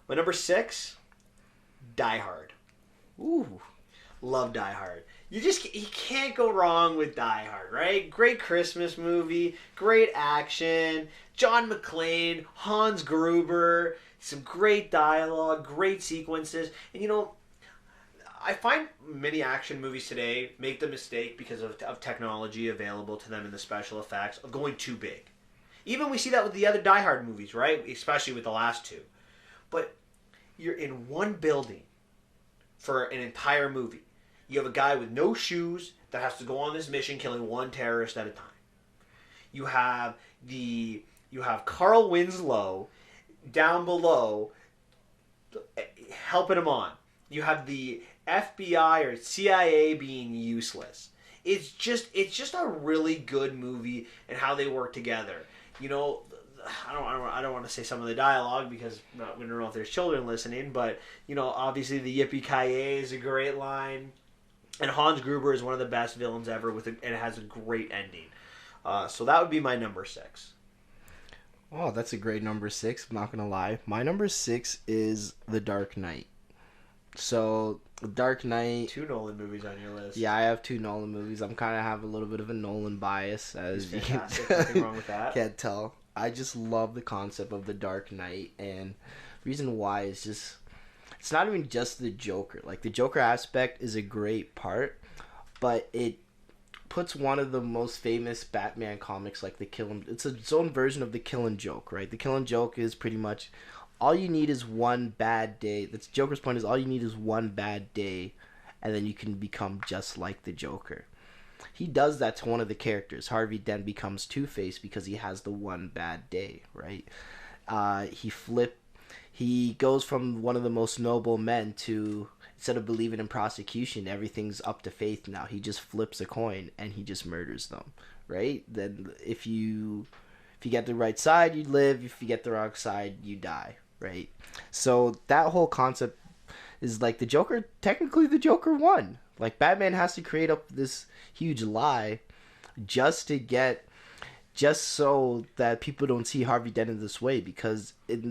My number 6, Die Hard. Ooh. Love Die Hard. You can't go wrong with Die Hard, right? Great Christmas movie, great action, John McClane, Hans Gruber, some great dialogue, great sequences. And, you know, I find many action movies today make the mistake because of technology available to them in the special effects of going too big. Even we see that with the other Die Hard movies, right? Especially with the last two. But you're in one building for an entire movie. You have a guy with no shoes that has to go on this mission killing one terrorist at a time. You have Carl Winslow down below helping him on. You have the FBI or CIA being useless. It's just a really good movie and how they work together. You know, I don't want to say some of the dialogue because we don't know if there's children listening, but, you know, obviously the Yippee-Ki-Yay is a great line, and Hans Gruber is one of the best villains ever and it has a great ending. So that would be my number 6. Oh, that's a great number 6. I'm not gonna lie. My number 6 is The Dark Knight. So, Dark Knight... 2 Nolan movies on your list. Yeah, I have 2 Nolan movies. I'm kind of have a little bit of a Nolan bias, as you Nothing wrong with that. can't tell. I just love the concept of The Dark Knight, and the reason why is just... It's not even just the Joker. Like, the Joker aspect is a great part, but it puts one of the most famous Batman comics, like it's its own version of the Killing Joke, right? The Killing Joke is pretty much... all you need is one bad day. That's Joker's point, is all you need is one bad day, and then you can become just like the Joker. He does that to one of the characters. Harvey Dent becomes Two-Face because he has the one bad day, right? He goes from one of the most noble men to, instead of believing in prosecution, everything's up to faith now. He just flips a coin and he just murders them, right? Then if you get the right side, you live. If you get the wrong side, you die. Right, so that whole concept is like the Joker. Technically, the Joker won. Like, Batman has to create up this huge lie just so that people don't see Harvey Dent in this way, because it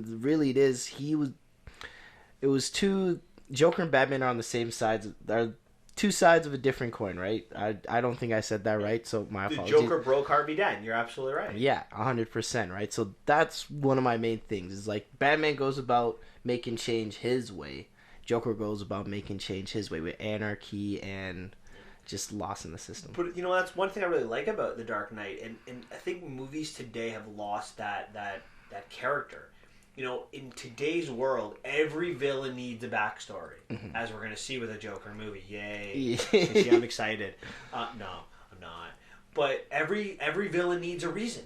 was two Joker and Batman are on the same sides. They're two sides of a different coin, right? I don't think I said that right, so my apologies. The Joker broke Harvey Dent. You're absolutely right. Yeah, 100%, right? So that's one of my main things. Is like, Batman goes about making change his way. Joker goes about making change his way with anarchy and just lost in the system. But, you know, that's one thing I really like about The Dark Knight, and I think movies today have lost that character. You know, in today's world, every villain needs a backstory, as we're going to see with a Joker movie. Yay. See, I'm excited. No, I'm not. But every villain needs a reason.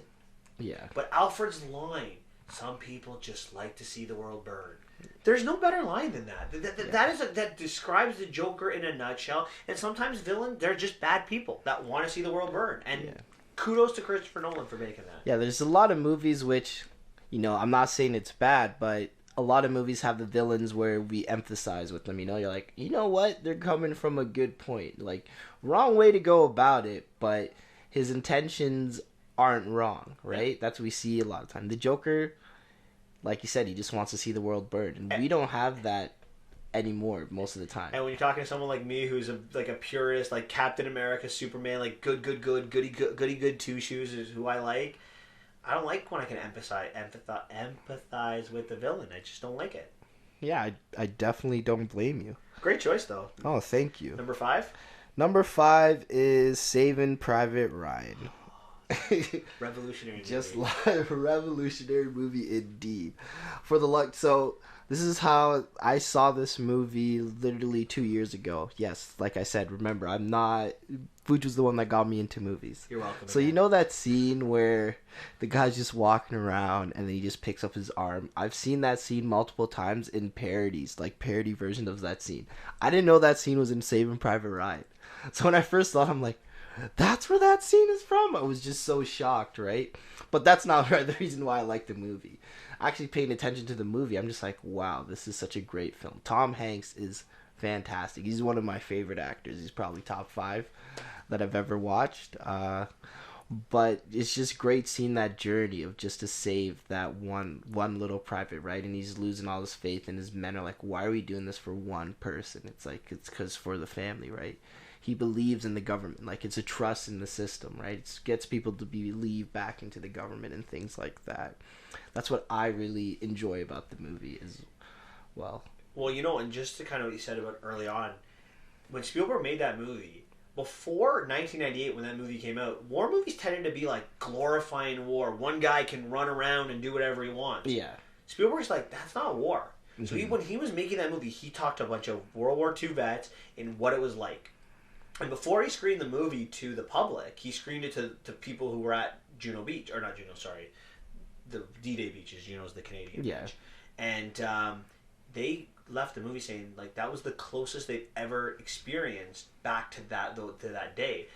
Yeah. But Alfred's line, some people just like to see the world burn. There's no better line than that. That describes the Joker in a nutshell. And sometimes villains, they're just bad people that want to see the world burn. And kudos to Christopher Nolan for making that. Yeah, there's a lot of movies which... You know, I'm not saying it's bad, but a lot of movies have the villains where we empathize with them. You know, you're like, you know what? They're coming from a good point. Like, wrong way to go about it, but his intentions aren't wrong, right? Yeah. That's what we see a lot of time. The Joker, like you said, he just wants to see the world burn. And we don't have that anymore most of the time. And when you're talking to someone like me who's a purist, like Captain America, Superman, like goody good two shoes is who I like. I don't like when I can empathize with the villain. I just don't like it. Yeah, I definitely don't blame you. Great choice, though. Oh, thank you. Number 5? Number 5 is Saving Private Ryan. Revolutionary movie. Just like revolutionary movie indeed. For the luck, so this is how I saw this movie literally 2 years ago. Yes, like I said, remember, I'm not... Fuj was the one that got me into movies. You're welcome. So you know that scene where the guy's just walking around and then he just picks up his arm? I've seen that scene multiple times in parodies, like parody version of that scene. I didn't know that scene was in Saving Private Ryan. So when I first saw it, I'm like, that's where that scene is from? I was just so shocked, right? But that's not the reason why I like the movie. Actually paying attention to the movie, I'm just like, wow, this is such a great film. Tom Hanks is fantastic. He's one of my favorite actors. He's probably top 5 that I've ever watched. But it's just great seeing that journey of just to save that one little private, right? And he's losing all his faith, and his men are like, why are we doing this for one person? It's like, it's because for the family, right? He believes in the government. Like, it's a trust in the system, right? It gets people to believe back into the government and things like that. That's what I really enjoy about the movie as well. Well, you know, and just to kind of what you said about early on, when Spielberg made that movie, before 1998 when that movie came out, war movies tended to be like glorifying war. One guy can run around and do whatever he wants. Yeah. Spielberg's like, that's not war. Mm-hmm. So when he was making that movie, he talked to a bunch of World War II vets and what it was like. And before he screened the movie to the public, he screened it to people who were at Juno Beach, or not Juno, sorry, the D-Day beaches. Juno's the Canadian beach. And they left the movie saying like that was the closest they've ever experienced back to that day.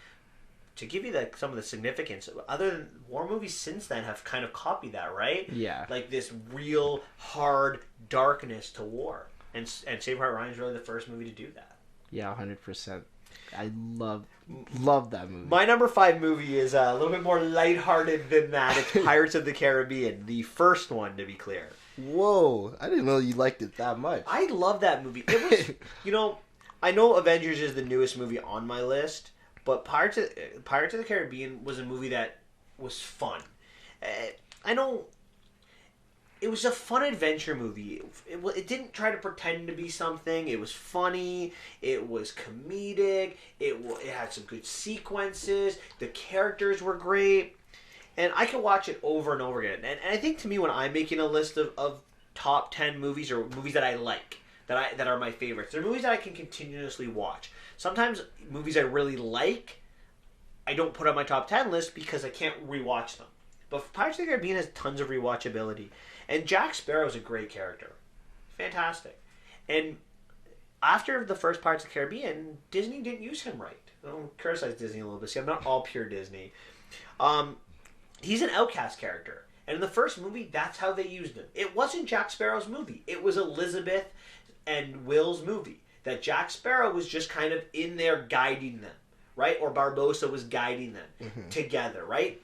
To give you some of the significance, other than war movies since then have kind of copied that, right? Yeah. Like this real hard darkness to war, and Saving Private Ryan is really the first movie to do that. Yeah, 100%. I love that movie. My number 5 movie is a little bit more lighthearted than that. It's Pirates of the Caribbean, the first one, to be clear. Whoa, I didn't know you liked it that much. I love that movie. It was, you know, I know Avengers is the newest movie on my list, but Pirates of the Caribbean was a movie that was fun. I know it was a fun adventure movie. It didn't try to pretend to be something. It was funny. It was comedic. It had some good sequences. The characters were great. And I can watch it over and over again. And I think to me when I'm making a list of top 10 movies or movies that I like, that are my favorites, they're movies that I can continuously watch. Sometimes movies I really like, I don't put on my top 10 list because I can't rewatch them. But Pirates of the Caribbean has tons of rewatchability. And Jack Sparrow is a great character. Fantastic. And after the first Pirates of the Caribbean, Disney didn't use him right. I don't criticize Disney a little bit. See, I'm not all pure Disney. He's an outcast character. And in the first movie, that's how they used him. It wasn't Jack Sparrow's movie. It was Elizabeth and Will's movie. That Jack Sparrow was just kind of in there guiding them, right? Or Barbossa was guiding them together, right?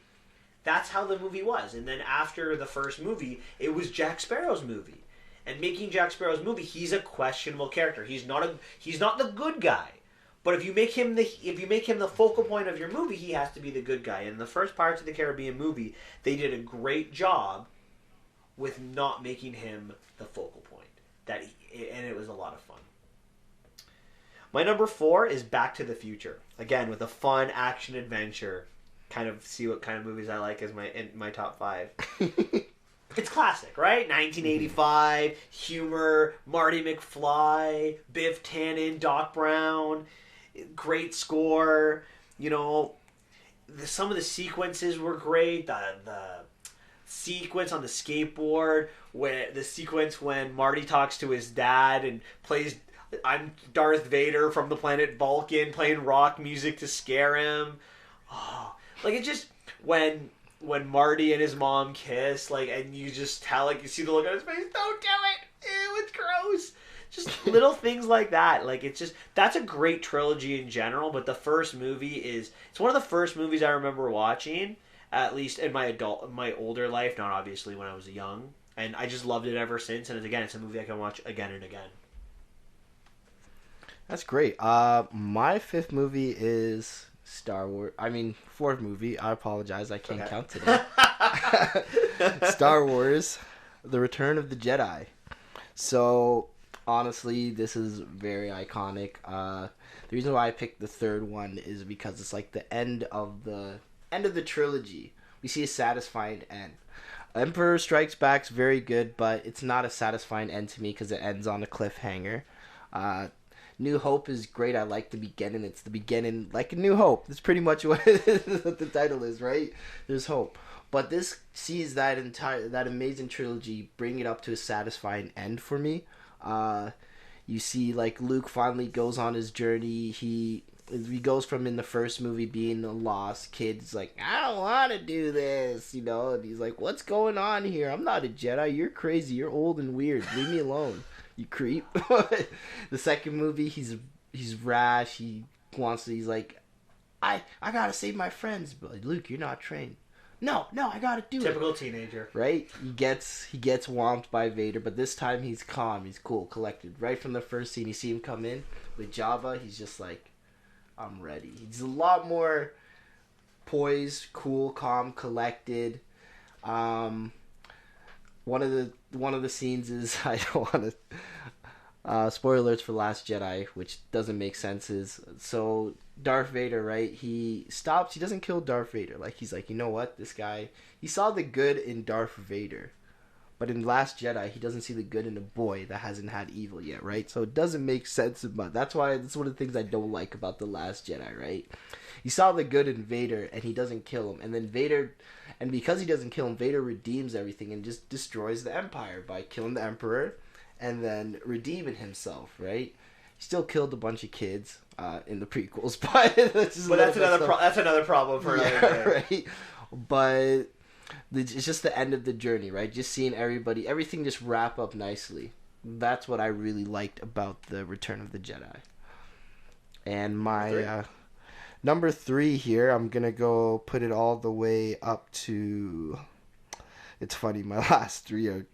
That's how the movie was. And then after the first movie, it was Jack Sparrow's movie. And making Jack Sparrow's movie, he's a questionable character. He's not the good guy. But if you make him the focal point of your movie, he has to be the good guy. And in the first Pirates of the Caribbean movie, they did a great job with not making him the focal point. And it was a lot of fun. My number 4 is Back to the Future. Again, with a fun action adventure. Kind of see what kind of movies I like as my top 5. It's classic, right? 1985, humor, Marty McFly, Biff Tannen, Doc Brown, great score. You know, some of the sequences were great. The sequence on the skateboard, when Marty talks to his dad and plays I'm Darth Vader from the planet Vulcan, playing rock music to scare him. Oh, like it just when Marty and his mom kiss, like, and you just tell, like, you see the look on his face, don't do it, ew, it's gross. Just little things like that. Like, it's just, that's a great trilogy in general, but the first movie it's one of the first movies I remember watching, at least in my older life, not obviously when I was young, and I just loved it ever since, and it's a movie I can watch again and again. That's great. My 5th movie is Star Wars. I mean, 4th movie. I apologize. I can't count today. Star Wars, The Return of the Jedi. So, honestly, this is very iconic. The reason why I picked the third one is because it's like the end of the trilogy. We see a satisfying end. Emperor Strikes Back's very good, but it's not a satisfying end to me because it ends on a cliffhanger. New Hope is great. I like the beginning. It's the beginning, like a New Hope. That's pretty much what the title is, right? There's hope. But this sees that amazing trilogy bring it up to a satisfying end for me. You see, like, Luke finally goes on his journey. He goes from, in the first movie, being a lost kid. He's like, I don't want to do this, you know? And he's like, what's going on here? I'm not a Jedi. You're crazy. You're old and weird. Leave me alone, you creep. The second movie, he's rash. He's like, I gotta save my friends. But like, Luke, you're not trained. No, I gotta do Typical teenager. Right? He gets whomped by Vader, but this time he's calm, he's cool, collected. Right from the first scene, you see him come in with Jabba, he's just like, I'm ready. He's a lot more poised, cool, calm, collected. One of the scenes is, I don't want to spoiler alerts for Last Jedi, which doesn't make sense. Is so Darth Vader, right? He stops. He doesn't kill Darth Vader. Like, he's like, you know what? This guy, he saw the good in Darth Vader, but in Last Jedi, he doesn't see the good in a boy that hasn't had evil yet, right? So it doesn't make sense. But that's one of the things I don't like about the Last Jedi, right? He saw the good in Vader, and he doesn't kill him, and then because he doesn't kill him, Vader redeems everything and just destroys the Empire by killing the Emperor, and then redeeming himself, right? He still killed a bunch of kids in the prequels, but that's another problem for another day. Right? But it's just the end of the journey, right? Just seeing everything just wrap up nicely. That's what I really liked about the Return of the Jedi. And my number 3 here, I'm gonna go put it all the way up to. It's funny, my last 3 are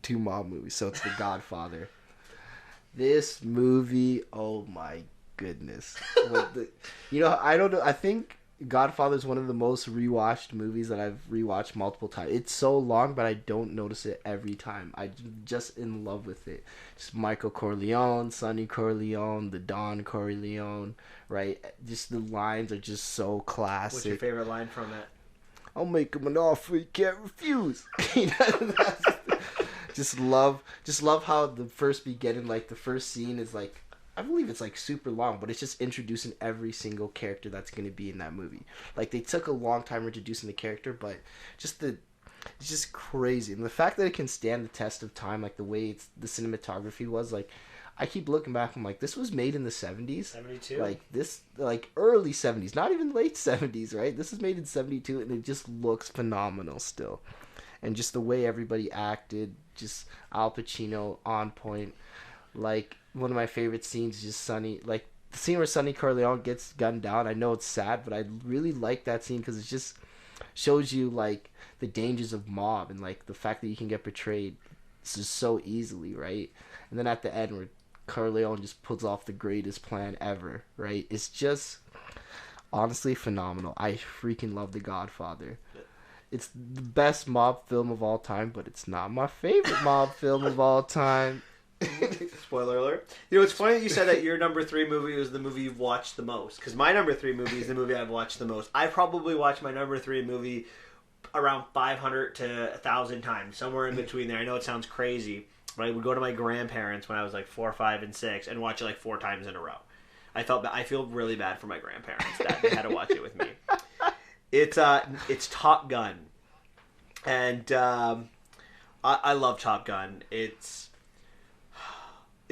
2 mob movies, so it's The Godfather. This movie, oh my goodness. I don't know. I think Godfather is one of the most rewatched movies that I've rewatched multiple times. It's so long, but I don't notice it every time. I'm just in love with it. Just Michael Corleone, Sonny Corleone, the Don Corleone, right? Just the lines are just so classic. What's your favorite line from it? I'll make him an offer he can't refuse. Just love how the first beginning, like the first scene is like, I believe it's like super long, but it's just introducing every single character that's going to be in that movie. Like, they took a long time introducing the character, but it's just crazy. And the fact that it can stand the test of time, like the way the cinematography was, like, I keep looking back, I'm like, this was made in the 70s. 72? Like, early 70s, not even late 70s, right? This is made in 72, and it just looks phenomenal still. And just the way everybody acted, just Al Pacino on point. Like, one of my favorite scenes is just Sonny, like, the scene where Sonny Corleone gets gunned down. I know it's sad, but I really like that scene because it just shows you, like, the dangers of mob and, like, the fact that you can get betrayed just so easily, right? And then at the end where Corleone just pulls off the greatest plan ever, right? It's just honestly phenomenal. I freaking love The Godfather. It's the best mob film of all time, but it's not my favorite mob film of all time. Spoiler alert. You know, it's funny that you said that your number 3 movie was the movie you've watched the most. Because my number 3 movie is the movie I've watched the most. I probably watched my number 3 movie around 500 to 1,000 times. Somewhere in between there. I know it sounds crazy, but I would go to my grandparents when I was like 4, 5, and 6 and watch it like 4 times in a row. I feel really bad for my grandparents that they had to watch it with me. It's Top Gun. And I love Top Gun. It's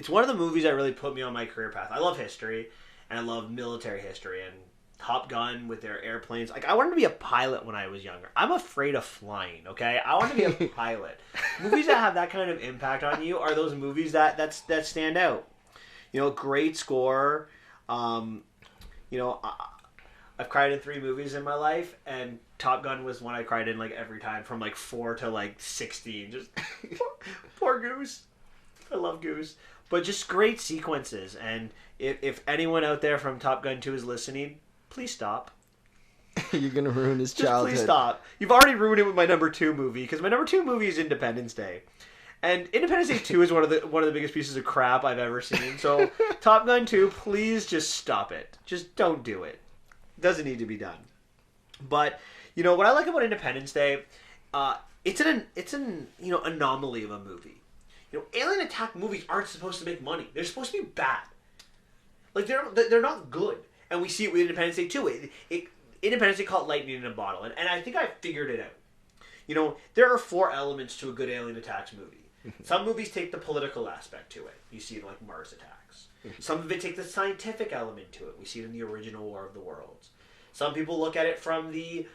one of the movies that really put me on my career path. I love history, and I love military history, and Top Gun with their airplanes. Like, I wanted to be a pilot when I was younger. I'm afraid of flying, okay? I want to be a pilot. Movies that have that kind of impact on you are those movies that stand out. You know, great score. You know, I've cried in 3 movies in my life, and Top Gun was one I cried in like every time, from like 4 to like 16. Just poor Goose. I love Goose. But just great sequences, and if anyone out there from Top Gun 2 is listening, please stop. You're gonna ruin his Just childhood. please stop. You've already ruined it with my number 2 movie, because my number 2 movie is Independence Day. And Independence Day 2 is one of the biggest pieces of crap I've ever seen. So Top Gun 2, please just stop it. Just don't do it. Doesn't need to be done. But you know what I like about Independence Day? It's an anomaly of a movie. You know, alien attack movies aren't supposed to make money. They're supposed to be bad. Like they're not good. And we see it with Independence Day 2. Independence Day caught lightning in a bottle, and I think I figured it out. You know, there are 4 elements to a good alien attacks movie. Some movies take the political aspect to it. You see it like Mars Attacks. Some of it take the scientific element to it. We see it in the original War of the Worlds. Some people look at it from the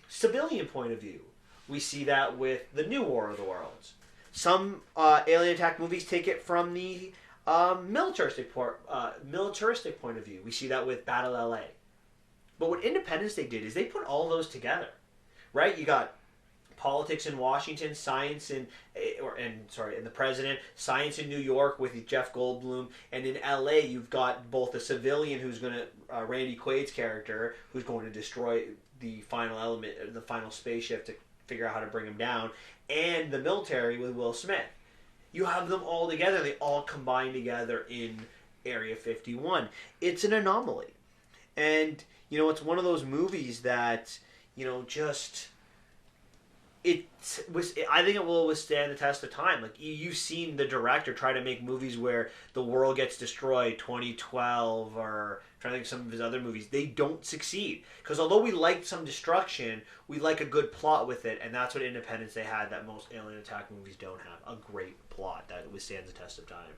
civilian point of view. We see that with the new War of the Worlds. Some alien attack movies take it from the militaristic point of view. We see that with Battle LA. But what Independence Day did is they put all those together, right? You got politics in Washington, science in the president, science in New York with Jeff Goldblum, and in LA you've got both the civilian who's going to Randy Quaid's character who's going to destroy the final element, the final spaceship to figure out how to bring him down, and the military with Will Smith. You have them all together. They all combine together in Area 51. It's an anomaly, and you know it's one of those movies that just. I think it will withstand the test of time. Like you've seen the director try to make movies where the world gets destroyed, 2012, or I'm trying to think of some of his other movies. They don't succeed because although we liked some destruction, we like a good plot with it, and that's what Independence Day had that most alien attack movies don't have. A great plot that withstands the test of time.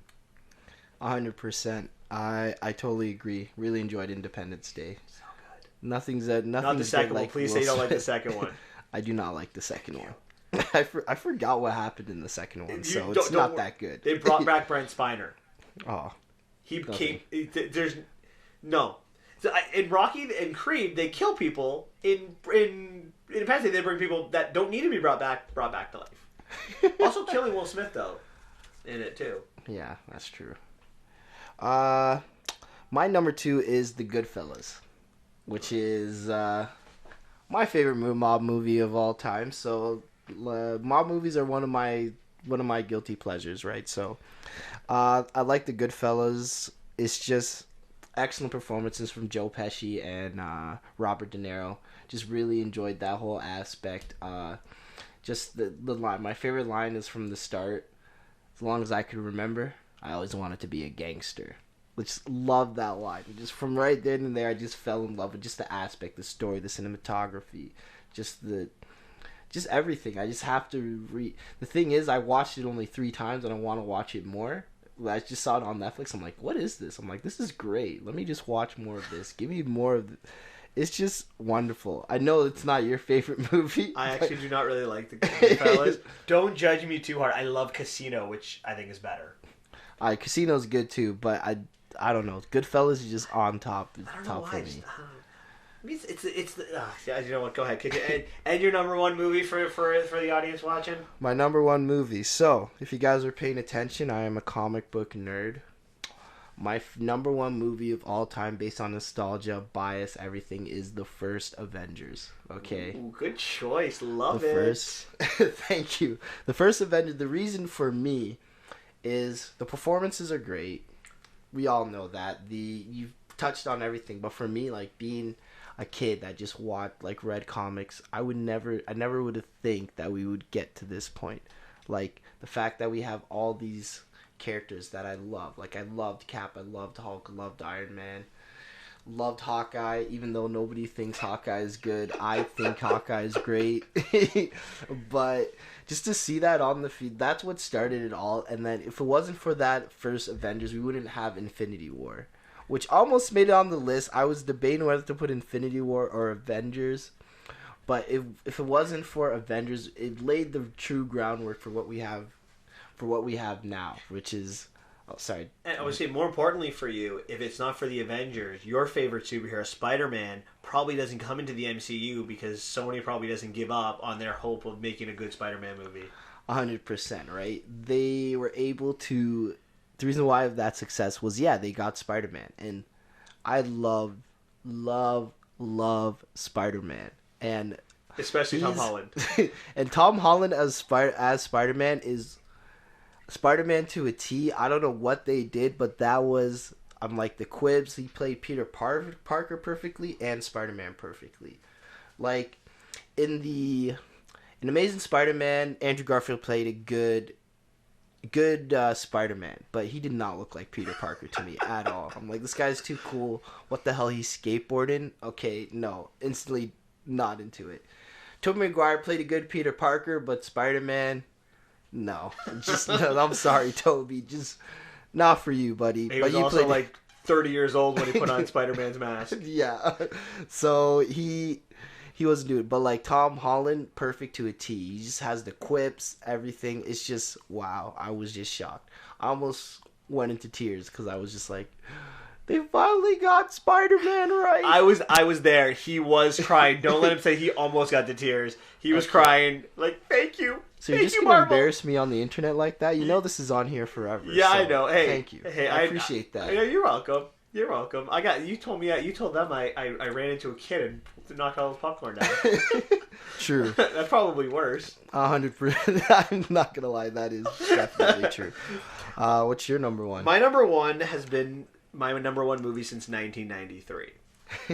100%. I totally agree. Really enjoyed Independence Day. So good. Nothing's not the second one. Please say you don't like the second one. I do not like the second one. I forgot what happened in the second one, so it's not that good. They brought back Brent Spiner. Oh, he became. There's no. In Rocky and Creed, they kill people. In Independence Day, they bring people that don't need to be brought back to life. Also, killing Will Smith though, in it too. Yeah, that's true. My number 2 is The Goodfellas, which is my favorite mob movie of all time. So mob movies are one of my guilty pleasures, right? So I like The Goodfellas. It's just excellent performances from Joe Pesci and Robert De Niro. Just really enjoyed that whole aspect. Just the line. My favorite line is from the start. As long as I could remember, I always wanted to be a gangster. Just love that line. Just from right then and there, I just fell in love with just the aspect, the story, the cinematography, just everything. I just have to read. The thing is, I watched it only 3 times, and I want to watch it more. I just saw it on Netflix. I'm like, what is this? I'm like, this is great. Let me just watch more of this. Give me more of this. It's just wonderful. I know it's not your favorite movie. I actually do not really like The Goodfellas. Don't judge me too hard. I love Casino, which I think is better. Casino's good too, but I don't know. Goodfellas is just on top. I don't top know why. for me. It's you know what? Go ahead, kick it. And your number 1 movie for the audience watching. My number 1 movie. So, if you guys are paying attention, I am a comic book nerd. My number 1 movie of all time, based on nostalgia, bias, everything, is the first Avengers. Okay. Ooh, good choice. Love the it. First, thank you. The first Avengers. The reason for me is the performances are great. We all know that. You've touched on everything, but for me, like being a kid that just read comics, I never would have think that we would get to this point. Like the fact that we have all these characters that I love. Like I loved Cap, I loved Hulk, I loved Iron Man, loved Hawkeye. Even though nobody thinks Hawkeye is good, I think Hawkeye is great. But just to see that on the feed, that's what started it all. And then if it wasn't for that first Avengers, we wouldn't have Infinity War, which almost made it on the list. I was debating whether to put Infinity War or Avengers, but if it wasn't for Avengers, it laid the true groundwork for what we have now, which is sorry. And I would say more importantly for you, if it's not for the Avengers, your favorite superhero, Spider-Man, probably doesn't come into the MCU because Sony probably doesn't give up on their hope of making a good Spider-Man movie. 100%, right? They were able to. The reason why of that success was they got Spider-Man, and I love love Spider-Man, and Especially Tom he's- Holland. and Tom Holland as Spider-Man is Spider-Man to a T. I don't know what they did, but that was I'm like the quibs. He played Peter Parker perfectly and Spider-Man perfectly. Like in Amazing Spider-Man, Andrew Garfield played a good Spider-Man, but he did not look like Peter Parker to me at all. I'm like, this guy's too cool. What the hell, he's skateboarding? Okay, no, instantly not into it. Tobey Maguire played a good Peter Parker, but Spider-Man, no. Just no, I'm sorry, Toby, just not for you, buddy. He but was you also played like 30 years old when he put on Spider-Man's mask. yeah. So he wasn't doing it. But like Tom Holland, perfect to a T. He just has the quips, everything. It's just wow. I was just shocked. I almost went into tears because I was just like, they finally got Spider-Man right. I was there. He was crying. Don't let him say he almost got to tears. He was crying. Like, thank you. So you're Thank just you, gonna Marvel. embarrass me on the internet like that? You know this is on here forever. Yeah, so I know. Hey, thank you. Hey, I appreciate that. Yeah, you're welcome. You're welcome. You told them I ran into a kid and knocked all his popcorn down. True. That's probably worse. 100%. I'm not gonna lie. That is definitely true. What's your number one? My number one has been my number one movie since 1993.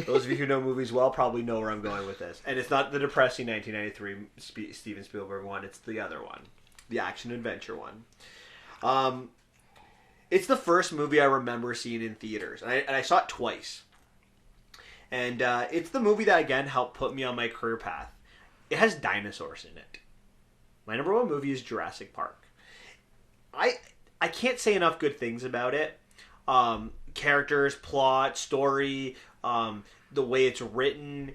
Those of you who know movies well probably know where I'm going with this. And it's not the depressing 1993 Steven Spielberg one. It's the other one. The action-adventure one. It's the first movie I remember seeing in theaters. And I saw it twice. And it's the movie that, again, helped put me on my career path. It has dinosaurs in it. My number one movie is Jurassic Park. I can't say enough good things about it. Characters, plot, story, the way it's written,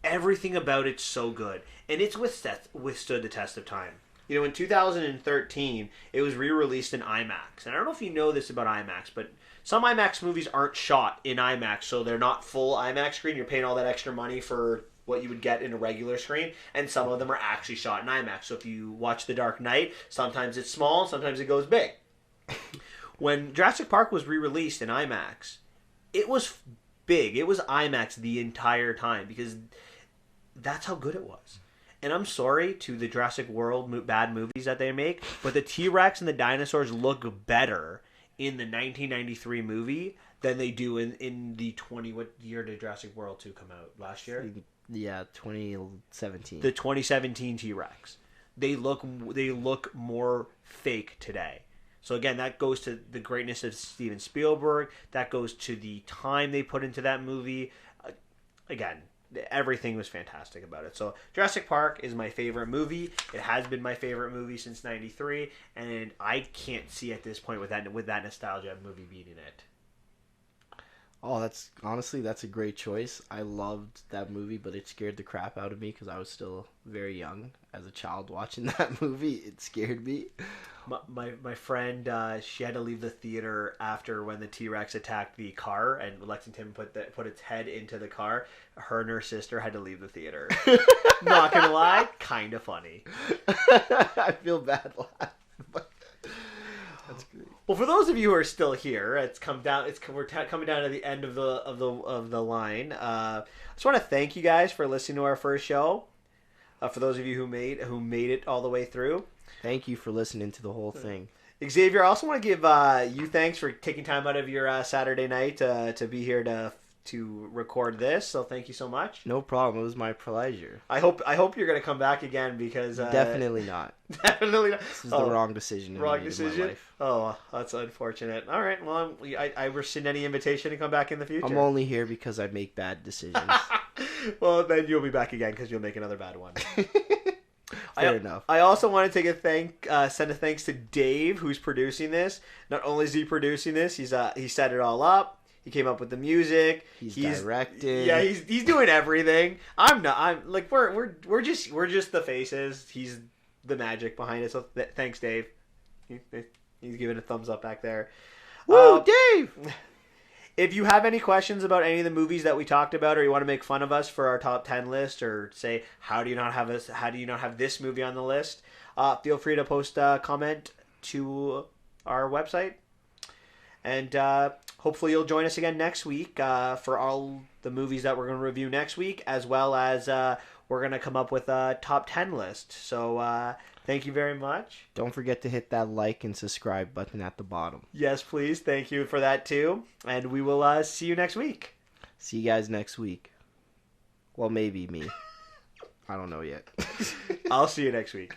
everything about it's so good. And it's withstood the test of time. You know, in 2013, it was re-released in IMAX. And I don't know if you know this about IMAX, but some IMAX movies aren't shot in IMAX, so they're not full IMAX screen. You're paying all that extra money for what you would get in a regular screen, and some of them are actually shot in IMAX. So if you watch The Dark Knight, sometimes it's small, sometimes it goes big. When Jurassic Park was re-released in IMAX, it was big. It was IMAX the entire time because that's how good it was. And I'm sorry to the Jurassic World bad movies that they make, but the T-Rex and the dinosaurs look better in the 1993 movie than they do in the what year did Jurassic World 2 come out? Last year? Yeah, 2017. The 2017 T-Rex. They look more fake today. So again, that goes to the greatness of Steven Spielberg. That goes to the time they put into that movie. Again, everything was fantastic about it. So Jurassic Park is my favorite movie. It has been my favorite movie since '93, and I can't see at this point with that nostalgia movie beating it. Oh, that's a great choice. I loved that movie, but it scared the crap out of me because I was still very young as a child watching that movie. It scared me. My friend, she had to leave the theater after when the T-Rex attacked the car, and Lexington put its head into the car. Her and her sister had to leave the theater. Not gonna lie, kind of funny. I feel bad laughing. That's great. Well, for those of you who are still here, we're coming down to the end of the line. I just want to thank you guys for listening to our first show. For those of you who made it all the way through, thank you for listening to the whole thing. Xavier, I also want to give you thanks for taking time out of your Saturday night to be here to record this. So thank you so much. No problem. It was my pleasure. I hope you're going to come back again because definitely not. Definitely not. This is the wrong decision. Wrong decision. In my life. Oh, that's unfortunate. All right. Well, I rescind any invitation to come back in the future. I'm only here because I make bad decisions. Well, then you'll be back again because you'll make another bad one. Fair enough. I also want to send a thanks to Dave, who's producing this. Not only is he producing this, he set it all up. He came up with the music. He's directing. Yeah, he's doing everything. We're just the faces. He's the magic behind it. So thanks, Dave. He's giving a thumbs up back there. Woo, Dave! If you have any questions about any of the movies that we talked about, or you want to make fun of us for our top 10 list, or say how do you not have this movie on the list, feel free to post a comment to our website. And hopefully you'll join us again next week for all the movies that we're going to review next week, as well as we're going to come up with a top 10 list. So thank you very much. Don't forget to hit that like and subscribe button at the bottom. Yes, please. Thank you for that too. And we will see you next week. See you guys next week. Well, maybe me. I don't know yet. I'll see you next week.